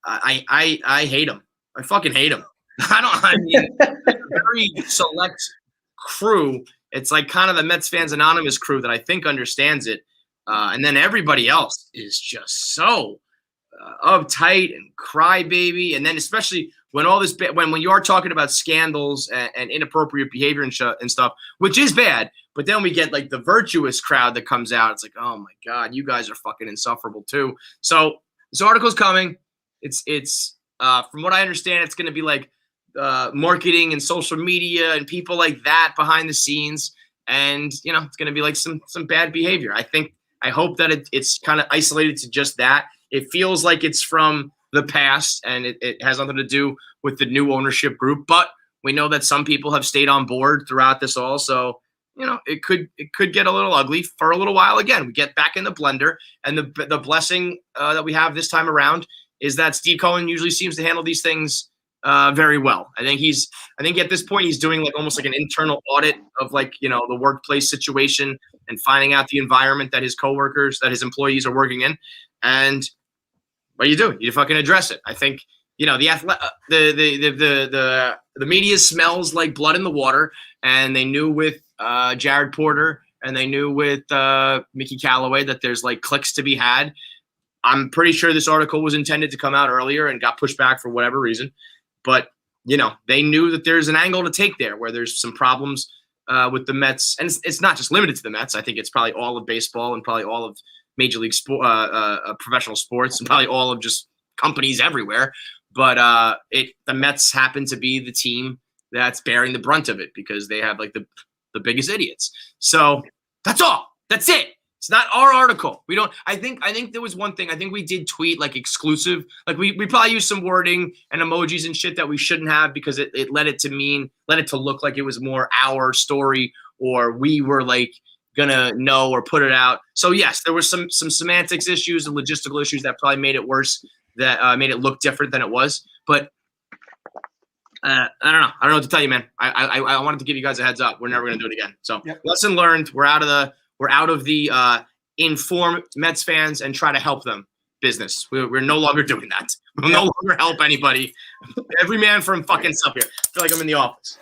[SPEAKER 2] I hate them. I fucking hate them. I mean, a very select crew. It's like kind of the Mets Fans Anonymous crew that I think understands it. And then everybody else is just so uptight and crybaby. And then especially when all this, when you are talking about scandals and inappropriate behavior and stuff, which is bad. But then we get like the virtuous crowd that comes out. It's like, oh my God, you guys are fucking insufferable too. So this article's coming. It's from what I understand, it's going to be like marketing and social media and people like that behind the scenes. And, you know, it's going to be like some bad behavior. I hope that it's kind of isolated to just that. It feels like it's from the past and it has nothing to do with the new ownership group. But we know that some people have stayed on board throughout this all. So, you know, it could get a little ugly for a little while. Again, we get back in the blender. And the blessing that we have this time around is that Steve Cohen usually seems to handle these things very well. I think at this point he's doing like almost like an internal audit of like, you know, the workplace situation and finding out the environment that his coworkers, that his employees are working in. And what do? You fucking address it. I think, you know, the media smells like blood in the water, and they knew with Jared Porter and they knew with Mickey Callaway that there's like clicks to be had. I'm pretty sure this article was intended to come out earlier and got pushed back for whatever reason. But, you know, they knew that there's an angle to take there where there's some problems with the Mets. And it's not just limited to the Mets. I think it's probably all of baseball and probably all of Major League professional sports and probably all of just companies everywhere. But the Mets happen to be the team that's bearing the brunt of it because they have like the biggest idiots. So that's all. That's it. It's not our article. We don't. I think there was one thing. I think we did tweet like exclusive. Like we probably used some wording and emojis and shit that we shouldn't have because it led it to look like it was more our story or we were like gonna know or put it out. So yes, there was some semantics issues and logistical issues that probably made it worse. That made it look different than it was. But I don't know. I don't know what to tell you, man. I wanted to give you guys a heads up. We're never gonna do it again. So Lesson learned. We're out of the inform Mets fans and try to help them business. We're no longer doing that. We'll no longer help anybody. Every man from fucking up here. I feel like I'm in the office.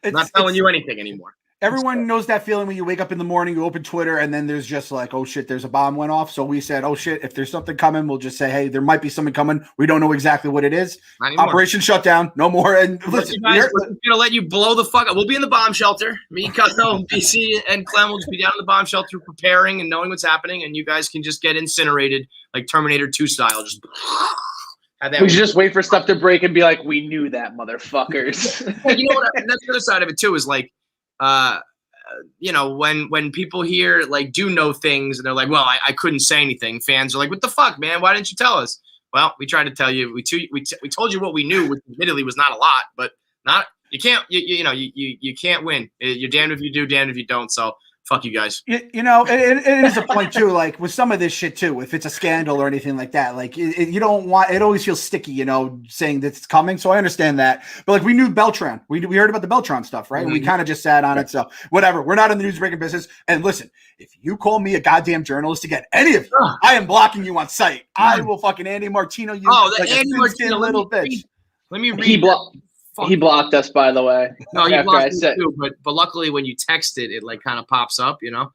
[SPEAKER 2] I'm not telling you anything anymore.
[SPEAKER 3] Everyone knows that feeling when you wake up in the morning, you open Twitter, and then there's just like, oh shit, there's a bomb went off. So we said, oh shit, if there's something coming, we'll just say, hey, there might be something coming. We don't know exactly what it is. Operation shutdown, no more. And listen,
[SPEAKER 2] we're gonna let you blow the fuck up. We'll be in the bomb shelter. Me, Cutno, BC, and Clem will just be down in the bomb shelter preparing and knowing what's happening, and you guys can just get incinerated like Terminator 2 style. Just
[SPEAKER 1] we should just wait for stuff to break and be like, we knew that, motherfuckers.
[SPEAKER 2] You know what? And that's the other side of it too, is like you know, when people here like do know things and they're like, well, I couldn't say anything. Fans are like, what the fuck, man? Why didn't you tell us? Well, we tried to tell you. We told you what we knew, which admittedly was not a lot, but you can't win. You're damned if you do, damned if you don't. So fuck you guys.
[SPEAKER 3] You know, it is a point too. Like with some of this shit too, if it's a scandal or anything like that, like you don't want. It always feels sticky, you know, saying that it's coming. So I understand that. But like we knew Beltran. We heard about the Beltran stuff, right? Mm-hmm. We kind of just sat on it. So whatever. We're not in the news breaking business. And listen, if you call me a goddamn journalist again, any of you, I am blocking you on site. I will fucking Andy Martino you.
[SPEAKER 2] Oh, the
[SPEAKER 3] like
[SPEAKER 2] Andy Martino
[SPEAKER 3] little bitch.
[SPEAKER 2] Let me read.
[SPEAKER 1] He blocked us, by the way.
[SPEAKER 2] No, he blocked me too. But luckily, when you text it, it like kind of pops up, you know.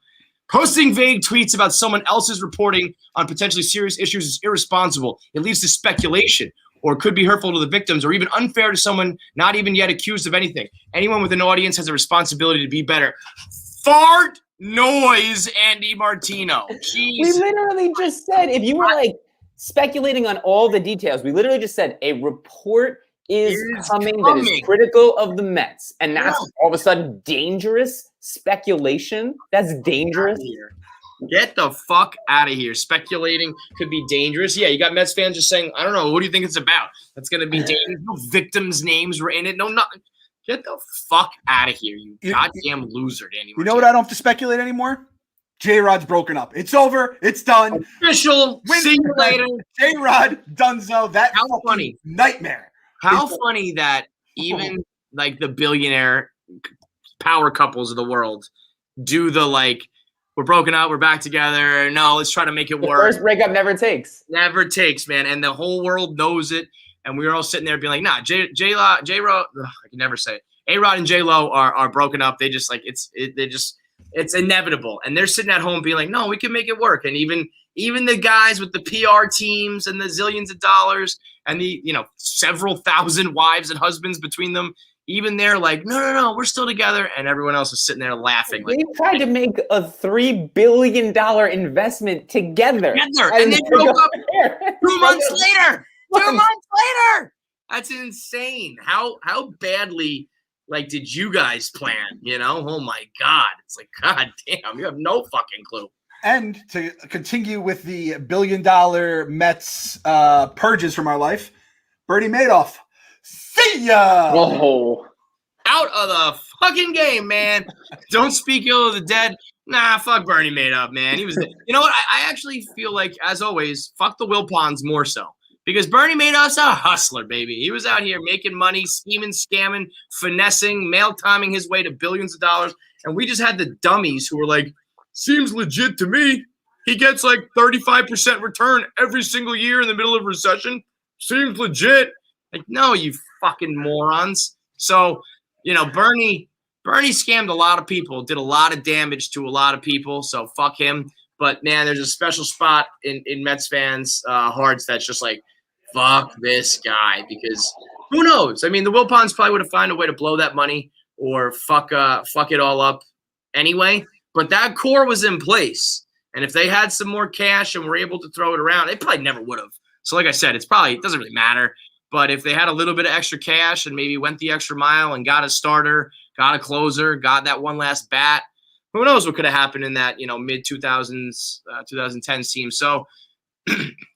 [SPEAKER 2] Posting vague tweets about someone else's reporting on potentially serious issues is irresponsible. It leads to speculation or could be hurtful to the victims or even unfair to someone not even yet accused of anything. Anyone with an audience has a responsibility to be better. Fart noise, Andy Martino. Jeez.
[SPEAKER 4] We literally just said, if you were like speculating on all the details, we literally just said a report is coming that is critical of the Mets. And that's all of a sudden dangerous speculation. That's dangerous.
[SPEAKER 2] Get the fuck out of here. Speculating could be dangerous. Yeah, you got Mets fans just saying, I don't know, what do you think it's about? That's going to be dangerous. No victims' names were in it. No, nothing. Get the fuck out of here, you goddamn loser, Danny.
[SPEAKER 3] You know what I don't have to speculate anymore? J-Rod's broken up. It's over. It's done.
[SPEAKER 2] Official. See you later.
[SPEAKER 3] J-Rod, Dunzo. That
[SPEAKER 2] How funny
[SPEAKER 3] nightmare.
[SPEAKER 2] How funny that even like the billionaire power couples of the world do the like, we're broken up, we're back together. No, let's try to make it work.
[SPEAKER 4] First breakup never takes.
[SPEAKER 2] Never takes, man. And the whole world knows it. And we were all sitting there being like, nah, J-Lo, I can never say it. A-Rod and J-Lo are broken up. They just like, it's inevitable. And they're sitting at home being like, no, we can make it work. And even the guys with the PR teams and the zillions of dollars and the, several thousand wives and husbands between them, even they're like, no, we're still together. And everyone else is sitting there laughing.
[SPEAKER 4] They tried to make a $3 billion investment together.
[SPEAKER 2] And they broke up 2 months later. 2 months later. That's insane. How badly did you guys plan? Oh my God. It's like, God damn, you have no fucking clue.
[SPEAKER 3] And to continue with the $1 billion Mets purges from our life, Bernie Madoff. See ya!
[SPEAKER 1] Oh.
[SPEAKER 2] Out of the fucking game, man. Don't speak ill of the dead. Nah, fuck Bernie Madoff, man. He was. You know what? I actually feel like, as always, fuck the Wilpons more so. Because Bernie Madoff's a hustler, baby. He was out here making money, scheming, scamming, finessing, mail timing his way to billions of dollars. And we just had the dummies who were like, seems legit to me. He gets 35% return every single year in the middle of a recession. Seems legit. Like, no, you fucking morons. So, Bernie scammed a lot of people, did a lot of damage to a lot of people. So fuck him. But man, there's a special spot in Mets fans' hearts that's just like, fuck this guy, because who knows? I mean, the Wilpons probably would have found a way to blow that money or fuck it all up anyway. But that core was in place, and if they had some more cash and were able to throw it around, they probably never would have. So, like I said, it doesn't really matter. But if they had a little bit of extra cash and maybe went the extra mile and got a starter, got a closer, got that one last bat, who knows what could have happened in that mid 2000s, 2010 team. So.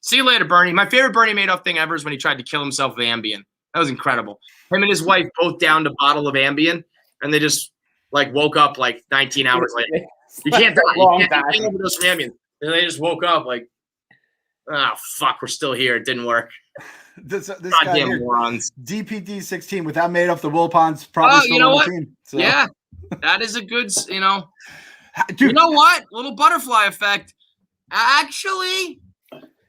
[SPEAKER 2] See you later, Bernie. My favorite Bernie Madoff thing ever is when he tried to kill himself with Ambien. That was incredible. Him and his wife both downed a bottle of Ambien, and they just woke up 19 hours later. You can't die. You can't overdose from Ambien. And they just woke up fuck, we're still here. It didn't work.
[SPEAKER 3] This
[SPEAKER 2] goddamn morons.
[SPEAKER 3] DPD 16 without Madoff, the Wilpons probably still on the team. So.
[SPEAKER 2] Yeah, that is a good. Dude, you know what? Little butterfly effect. Actually.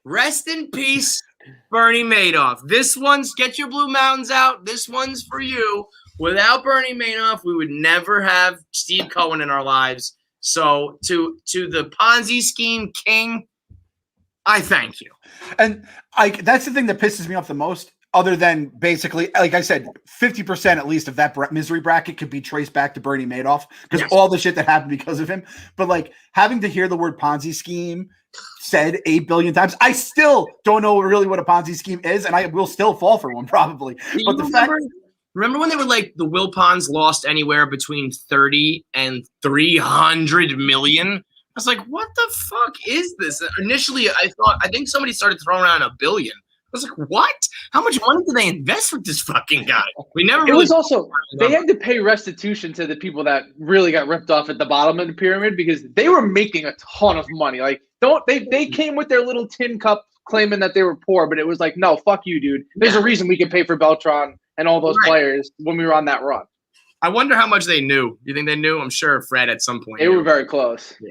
[SPEAKER 2] Rest in peace, Bernie Madoff. This one's, get your Blue Mountains out. This one's for you. Without Bernie Madoff, we would never have Steve Cohen in our lives. So to the Ponzi scheme king, I thank you.
[SPEAKER 3] And that's the thing that pisses me off the most, other than basically, like I said, 50% at least of that misery bracket could be traced back to Bernie Madoff because all the shit that happened because of him. But having to hear the word Ponzi scheme said 8 billion times, I still don't know really what a Ponzi scheme is, and I will still fall for one probably. But
[SPEAKER 2] remember when they were the Wilpons lost anywhere between 30 and 300 million? I was like, what the fuck is this? Initially, I think somebody started throwing around $1 billion. I was like, what? How much money did they invest with this fucking guy? We never. It
[SPEAKER 1] was also they had to pay restitution to the people that really got ripped off at the bottom of the pyramid because they were making a ton of money. They came with their little tin cup claiming that they were poor, but it was like, no, fuck you, dude. There's a reason we could pay for Beltran and all those players when we were on that run.
[SPEAKER 2] I wonder how much they knew. You think they knew? I'm sure Fred at some point.
[SPEAKER 1] They were very close.
[SPEAKER 2] Yeah.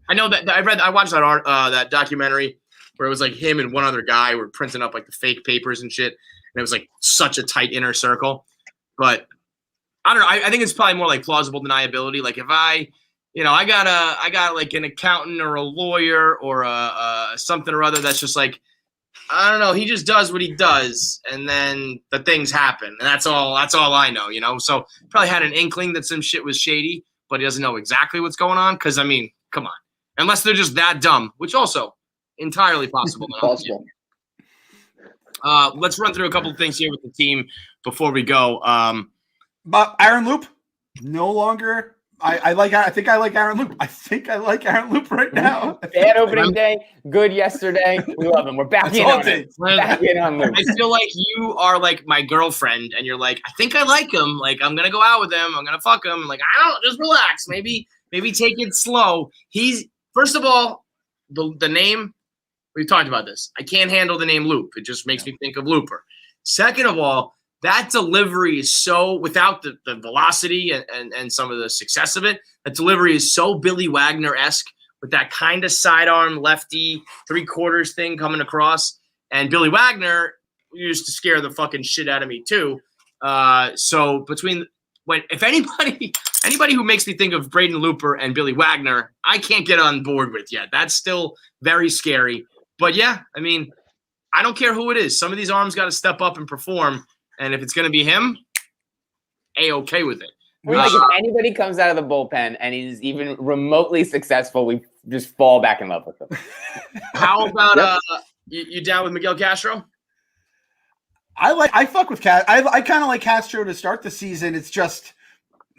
[SPEAKER 2] I know that I watched that documentary where it was him and one other guy were printing up the fake papers and shit, and it was such a tight inner circle. But I don't know. I think it's probably more plausible deniability. If I got an accountant or a lawyer or a something or other that's just I don't know. He just does what he does, and then the things happen, and that's all I know. So probably had an inkling that some shit was shady, but he doesn't know exactly what's going on. Because I mean, come on, unless they're just that dumb, which also entirely possible.
[SPEAKER 1] Possible.
[SPEAKER 2] Let's run through a couple of things here with the team before we go.
[SPEAKER 3] But Aaron Loop, no longer. I think I like Aaron Loop. I think I like Aaron Loop right now.
[SPEAKER 4] Bad opening day, good yesterday. We love him. We're back in on it. Back in on Loop.
[SPEAKER 2] I feel like you are my girlfriend, and you're I think I like him. I'm gonna go out with him. I'm gonna fuck him. I don't, just relax. Maybe Maybe take it slow. He's first of all, the name. We've talked about this. I can't handle the name Loop. It just makes me think of Looper. Second of all, that delivery is so without the velocity and some of the success of it. That delivery is so Billy Wagner-esque with that kind of sidearm lefty 3/4 thing coming across. And Billy Wagner used to scare the fucking shit out of me too. So if anybody who makes me think of Braden Looper and Billy Wagner, I can't get on board with yet. That's still very scary. But yeah, I mean, I don't care who it is. Some of these arms got to step up and perform. And if it's going to be him, A-okay with it.
[SPEAKER 4] If anybody comes out of the bullpen and he's even remotely successful, we just fall back in love with him.
[SPEAKER 2] How about you down with Miguel Castro?
[SPEAKER 3] I fuck with Castro. I kind of like Castro to start the season. It's just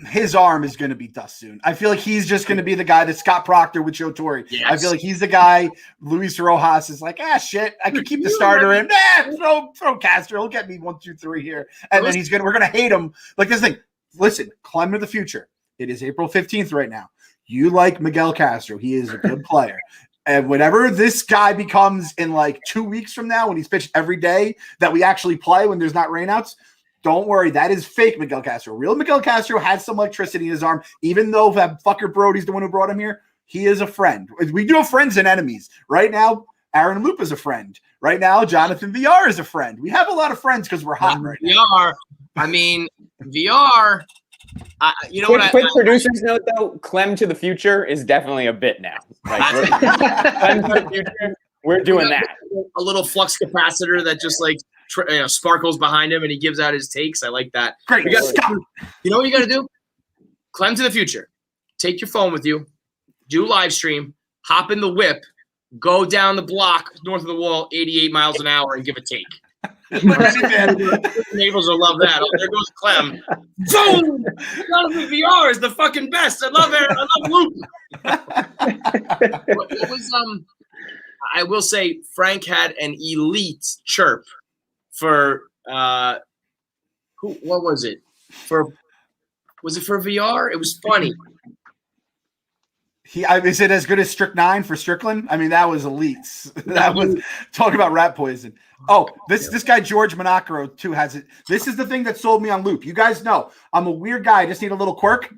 [SPEAKER 3] his arm is going to be dust soon. I feel like he's just going to be the guy that Scott Proctor with Joe Torre. Yes. I feel like he's the guy. Luis Rojas is like, shit, I can keep the starter in. Throw Castro. He'll get me 1, 2, 3 here, and then we're gonna hate him. Like this thing. Listen, Clem to the future. It is April 15th right now. You like Miguel Castro. He is a good player. And whenever this guy becomes in like 2 weeks from now, when he's pitched every day that we actually play when there's not rainouts, don't worry. That is fake Miguel Castro. Real Miguel Castro has some electricity in his arm. Even though that fucker Brody's the one who brought him here, he is a friend. We do have friends and enemies. Right now, Aaron Loop is a friend. Right now, Jonathan VR is a friend. We have a lot of friends because we're hot right now.
[SPEAKER 2] VR, I mean, VR, you know
[SPEAKER 4] quick producers note, though, Clem to the future is definitely a bit now. Like, Clem to the future, we're doing that.
[SPEAKER 2] A little flux capacitor that just like sparkles behind him and he gives out his takes. I like that.
[SPEAKER 3] Great.
[SPEAKER 2] You know what you got to do? Clem to the future. Take your phone with you, do live stream, hop in the whip, go down the block north of the wall, 88 miles an hour, and give a take. Neighbors will love that. Oh, there goes Clem. Boom! Jonathan VR is the fucking best. I love Aaron. I love Luke. What was I will say Frank had an elite chirp for what was it? Was it for VR? It was funny.
[SPEAKER 3] Is it as good as Strychnine for Strickland? I mean, that was elite. That was talking about rat poison. Oh, this guy George Monacro too has it. This is the thing that sold me on Loop. You guys know I'm a weird guy. I just need a little quirk.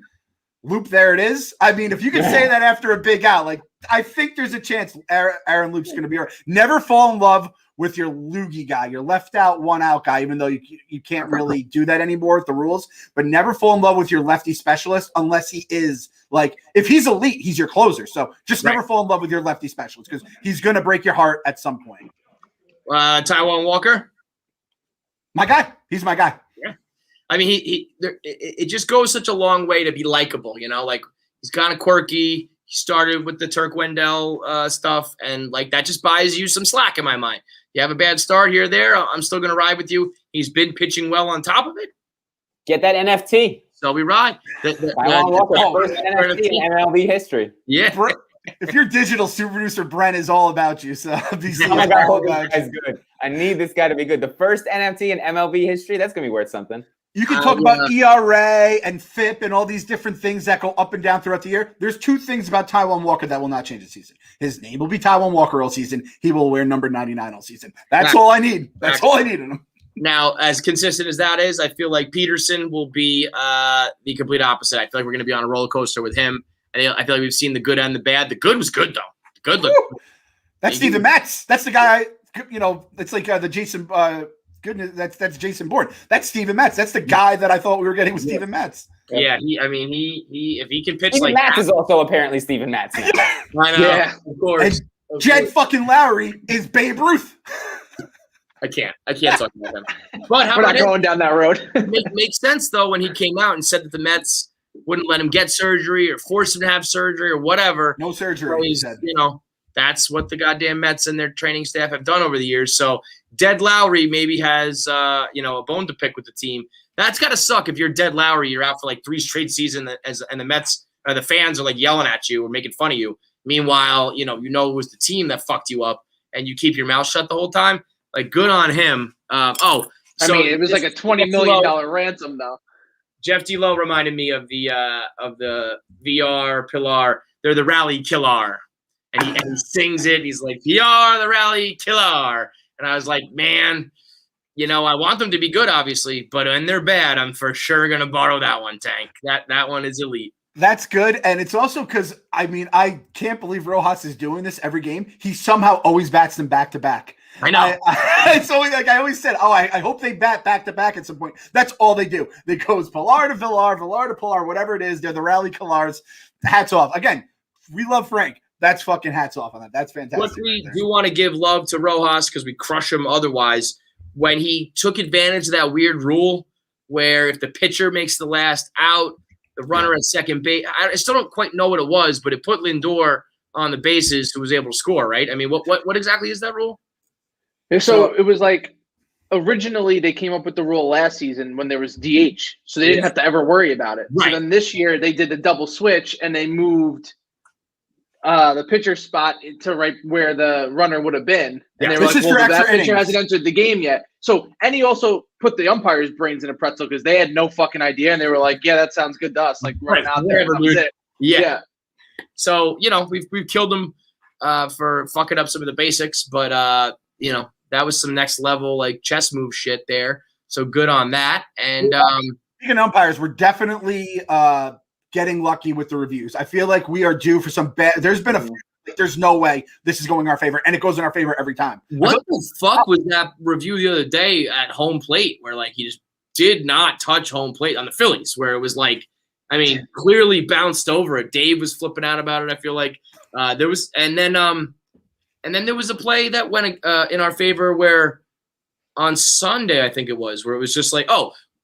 [SPEAKER 3] Loop, there it is. I mean, if you can say that after a big out, like I think there's a chance Aaron Loop's going to be all right. Never fall in love with your loogie guy, your left out, one out guy, even though you can't really do that anymore with the rules. But never fall in love with your lefty specialist unless he is like, if he's elite, he's your closer. So just never fall in love with your lefty specialist because he's going to break your heart at some point.
[SPEAKER 2] Taijuan Walker,
[SPEAKER 3] my guy. He's my guy.
[SPEAKER 2] Yeah, I mean, it just goes such a long way to be likable. You know, like he's kind of quirky. He started with the Turk Wendell stuff, and like that just buys you some slack in my mind. You have a bad start here or there, I'm still going to ride with you. He's been pitching well on top of it.
[SPEAKER 4] Get that NFT.
[SPEAKER 2] So we ride.
[SPEAKER 4] First NFT in MLB history.
[SPEAKER 2] Yeah.
[SPEAKER 3] If your digital super producer, Brent, is all about you. So
[SPEAKER 4] oh my God, this guy's good. I need this guy to be good. The first NFT in MLB history, that's going to be worth something.
[SPEAKER 3] You can talk about ERA and FIP and all these different things that go up and down throughout the year. There's two things about Taijuan Walker that will not change the season. His name will be Taijuan Walker all season. He will wear number 99 all season. That's all I need. That's all I need in him.
[SPEAKER 2] Now, as consistent as that is, I feel like Peterson will be the complete opposite. I feel like we're going to be on a roller coaster with him. I feel like we've seen the good and the bad. The good was good, though. The good looked good.
[SPEAKER 3] That's Steven Matz. That's the guy, it's like the Jason goodness, that's Jason Bourne. That's Steven Matz. That's the guy that I thought we were getting with Steven Matz.
[SPEAKER 2] Yeah, he if he can pitch
[SPEAKER 4] Steven
[SPEAKER 2] like
[SPEAKER 4] Matz
[SPEAKER 2] that,
[SPEAKER 4] is also apparently Steven Matz now.
[SPEAKER 2] I know,
[SPEAKER 1] yeah,
[SPEAKER 2] of course.
[SPEAKER 3] And Jed fucking Lowry is Babe Ruth.
[SPEAKER 2] I can't talk about them. But
[SPEAKER 1] we're not going down that road.
[SPEAKER 2] Makes sense though when he came out and said that the Mets wouldn't let him get surgery or force him to have surgery or whatever.
[SPEAKER 3] No surgery.
[SPEAKER 2] He said. That's what the goddamn Mets and their training staff have done over the years. So Dead Lowry maybe has a bone to pick with the team. That's got to suck if you're Dead Lowry. You're out for like 3 straight seasons, and the Mets or the fans are like yelling at you or making fun of you. Meanwhile, it was the team that fucked you up, and you keep your mouth shut the whole time. Like, good on him.
[SPEAKER 1] I mean, it was like a $20 million ransom, though.
[SPEAKER 2] Jeff D. Lowe reminded me of the VR Pilar. They're the rally killer. And he sings it. He's like, VR, the rally killer. And I was like, man, I want them to be good, obviously, but when they're bad, I'm for sure going to borrow that one, Tank. That one is elite.
[SPEAKER 3] That's good. And it's also because, I can't believe Rojas is doing this every game. He somehow always bats them back to back.
[SPEAKER 2] I know.
[SPEAKER 3] It's always like I always said, I hope they bat back to back at some point. That's all they do. They goes Pilar to Villar, Villar to Pilar, whatever it is. They're the rally killers. Hats off. Again, we love Frank. That's fucking hats off on that. That's fantastic.
[SPEAKER 2] But we do want to give love to Rojas because we crush him otherwise. When he took advantage of that weird rule where if the pitcher makes the last out, the runner at second base, I still don't quite know what it was, but it put Lindor on the bases who was able to score, right? I mean, what exactly is that rule?
[SPEAKER 1] So it was like originally they came up with the rule last season when there was DH, so they didn't have to ever worry about it. Right. So then this year they did the double switch and they moved the pitcher spot to right where the runner would have been. And they were like, well, that pitcher hasn't entered the game yet. So, and he also put the umpire's brains in a pretzel because they had no fucking idea. And they were like, yeah, that sounds good to us. Like running out there. That was it.
[SPEAKER 2] Yeah. So, we've killed them for fucking up some of the basics, but, that was some next level, like chess move shit there. So good on that. And
[SPEAKER 3] speaking of umpires, we're definitely getting lucky with the reviews. I feel like we are due for some bad. There's been there's no way this is going in our favor, and it goes in our favor every time.
[SPEAKER 2] What the fuck was that review the other day at home plate where like he just did not touch home plate on the Phillies, where it was like, clearly bounced over it. Dave was flipping out about it. I feel like there was, and then there was a play that went in our favor where on Sunday I think it was where it was just like,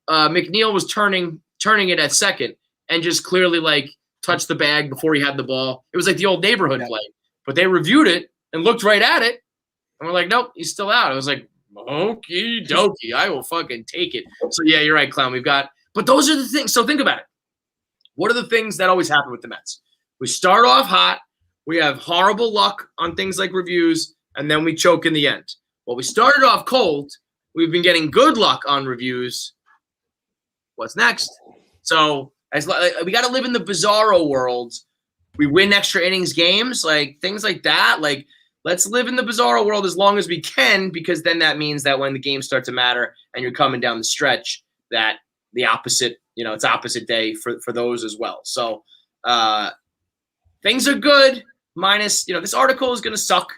[SPEAKER 2] McNeil was turning it at second. And just clearly like touched the bag before he had the ball. It was like the old neighborhood play, but they reviewed it and looked right at it, and we're like, nope, he's still out. I was like, okie dokie, I will fucking take it. So yeah, you're right, Clown. But those are the things. So think about it. What are the things that always happen with the Mets? We start off hot, we have horrible luck on things like reviews, and then we choke in the end. Well, we started off cold. We've been getting good luck on reviews. What's next? So we got to live in the bizarro world. We win extra innings games, like things like that. Like, let's live in the bizarro world as long as we can, because then that means that when the games start to matter and you're coming down the stretch, that the opposite, it's opposite day for those as well. So things are good. Minus, this article is going to suck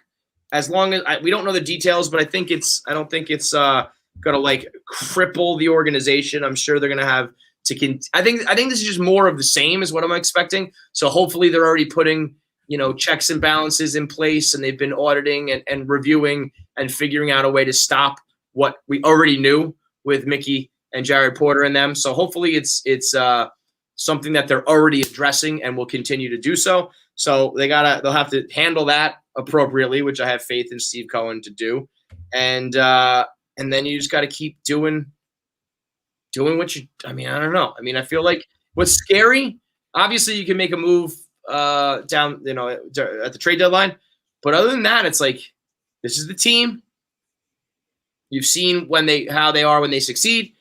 [SPEAKER 2] as long as we don't know the details, but I don't think it's going to like cripple the organization. I'm sure they're going to have. I think this is just more of the same is what I'm expecting. So hopefully they're already putting, checks and balances in place, and they've been auditing and reviewing and figuring out a way to stop what we already knew with Mickey and Jared Porter and them. So hopefully it's something that they're already addressing and will continue to do so. So they'll have to handle that appropriately, which I have faith in Steve Cohen to do. And then you just got to keep doing what I don't know. I feel like what's scary, obviously you can make a move down, at the trade deadline. But other than that, it's like, this is the team. You've seen how they are when they succeed.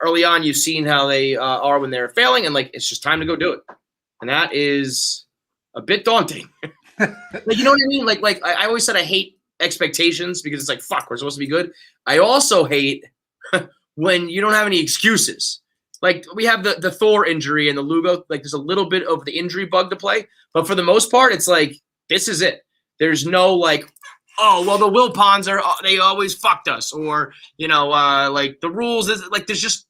[SPEAKER 2] Early on, you've seen how they are when they're failing. And like, it's just time to go do it. And that is a bit daunting. Like, you know what I mean? Like I always said, I hate expectations because it's like, fuck, we're supposed to be good. I also hate when you don't have any excuses. Like, we have the Thor injury and the Lugo. Like, there's a little bit of the injury bug to play. But for the most part, it's like, this is it. There's no, like, oh, well, the Wilpons they always fucked us. Or, like, the rules. Like, there's just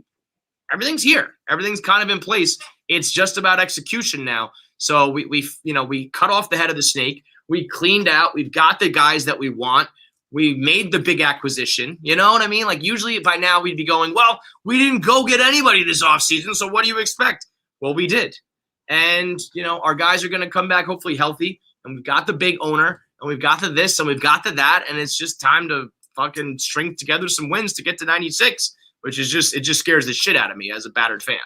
[SPEAKER 2] – everything's here. Everything's kind of in place. It's just about execution now. So we cut off the head of the snake. We cleaned out. We've got the guys that we want. We made the big acquisition. You know what I mean? Like, usually by now we'd be going, well, we didn't go get anybody this offseason, so what do you expect? Well, we did. And, our guys are going to come back hopefully healthy. And we've got the big owner, and we've got the this, and we've got the that. And it's just time to fucking string together some wins to get to 96, which is it just scares the shit out of me as a battered fan.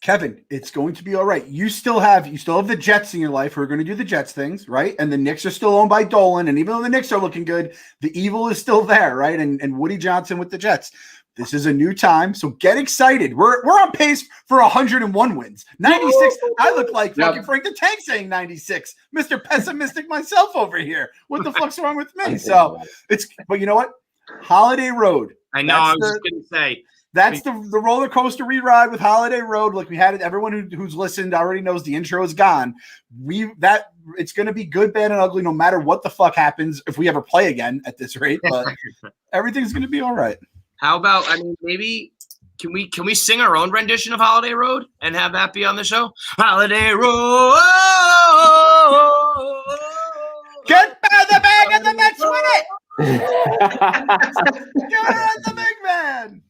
[SPEAKER 3] Kevin, it's going to be all right. You still have the Jets in your life who are going to do the Jets things, right? And the Knicks are still owned by Dolan. And even though the Knicks are looking good, the evil is still there, right? And Woody Johnson with the Jets. This is a new time, so get excited. We're on pace for 101 wins. 96. I look like fucking Frank the Tank saying 96. Mr. Pessimistic myself over here. What the fuck's wrong with me? So but you know what? Holiday Road.
[SPEAKER 2] I know. I was just gonna say
[SPEAKER 3] that's the roller coaster we ride with Holiday Road. Like we had it. Everyone who's listened already knows the intro is gone. It's going to be good, bad, and ugly, no matter what the fuck happens if we ever play again at this rate. But everyth's going to be all right.
[SPEAKER 2] How about? I mean, maybe can we sing our own rendition of Holiday Road and have that be on the show? Holiday Road.
[SPEAKER 3] Get by the bag and the Mets win it. Get the big man.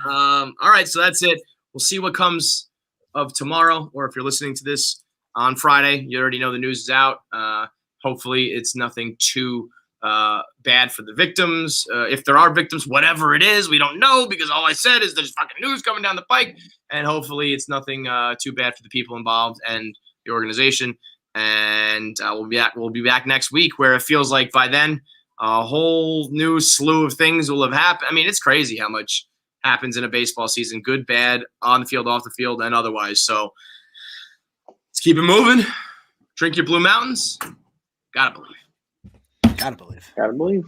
[SPEAKER 2] All right, so that's it. We'll see what comes of tomorrow, or if you're listening to this on Friday, you already know the news is out. Hopefully it's nothing too bad for the victims. If there are victims, whatever it is, we don't know, because all I said is there's fucking news coming down the pike, and hopefully it's nothing too bad for the people involved and the organization. And we'll be back next week, where it feels like by then a whole new slew of things will have happened. I mean, it's crazy how much happens in a baseball season, good, bad, on the field, off the field, and otherwise. So let's keep it moving. Drink your Blue Mountains. Gotta believe.
[SPEAKER 3] Gotta believe.
[SPEAKER 1] Gotta believe.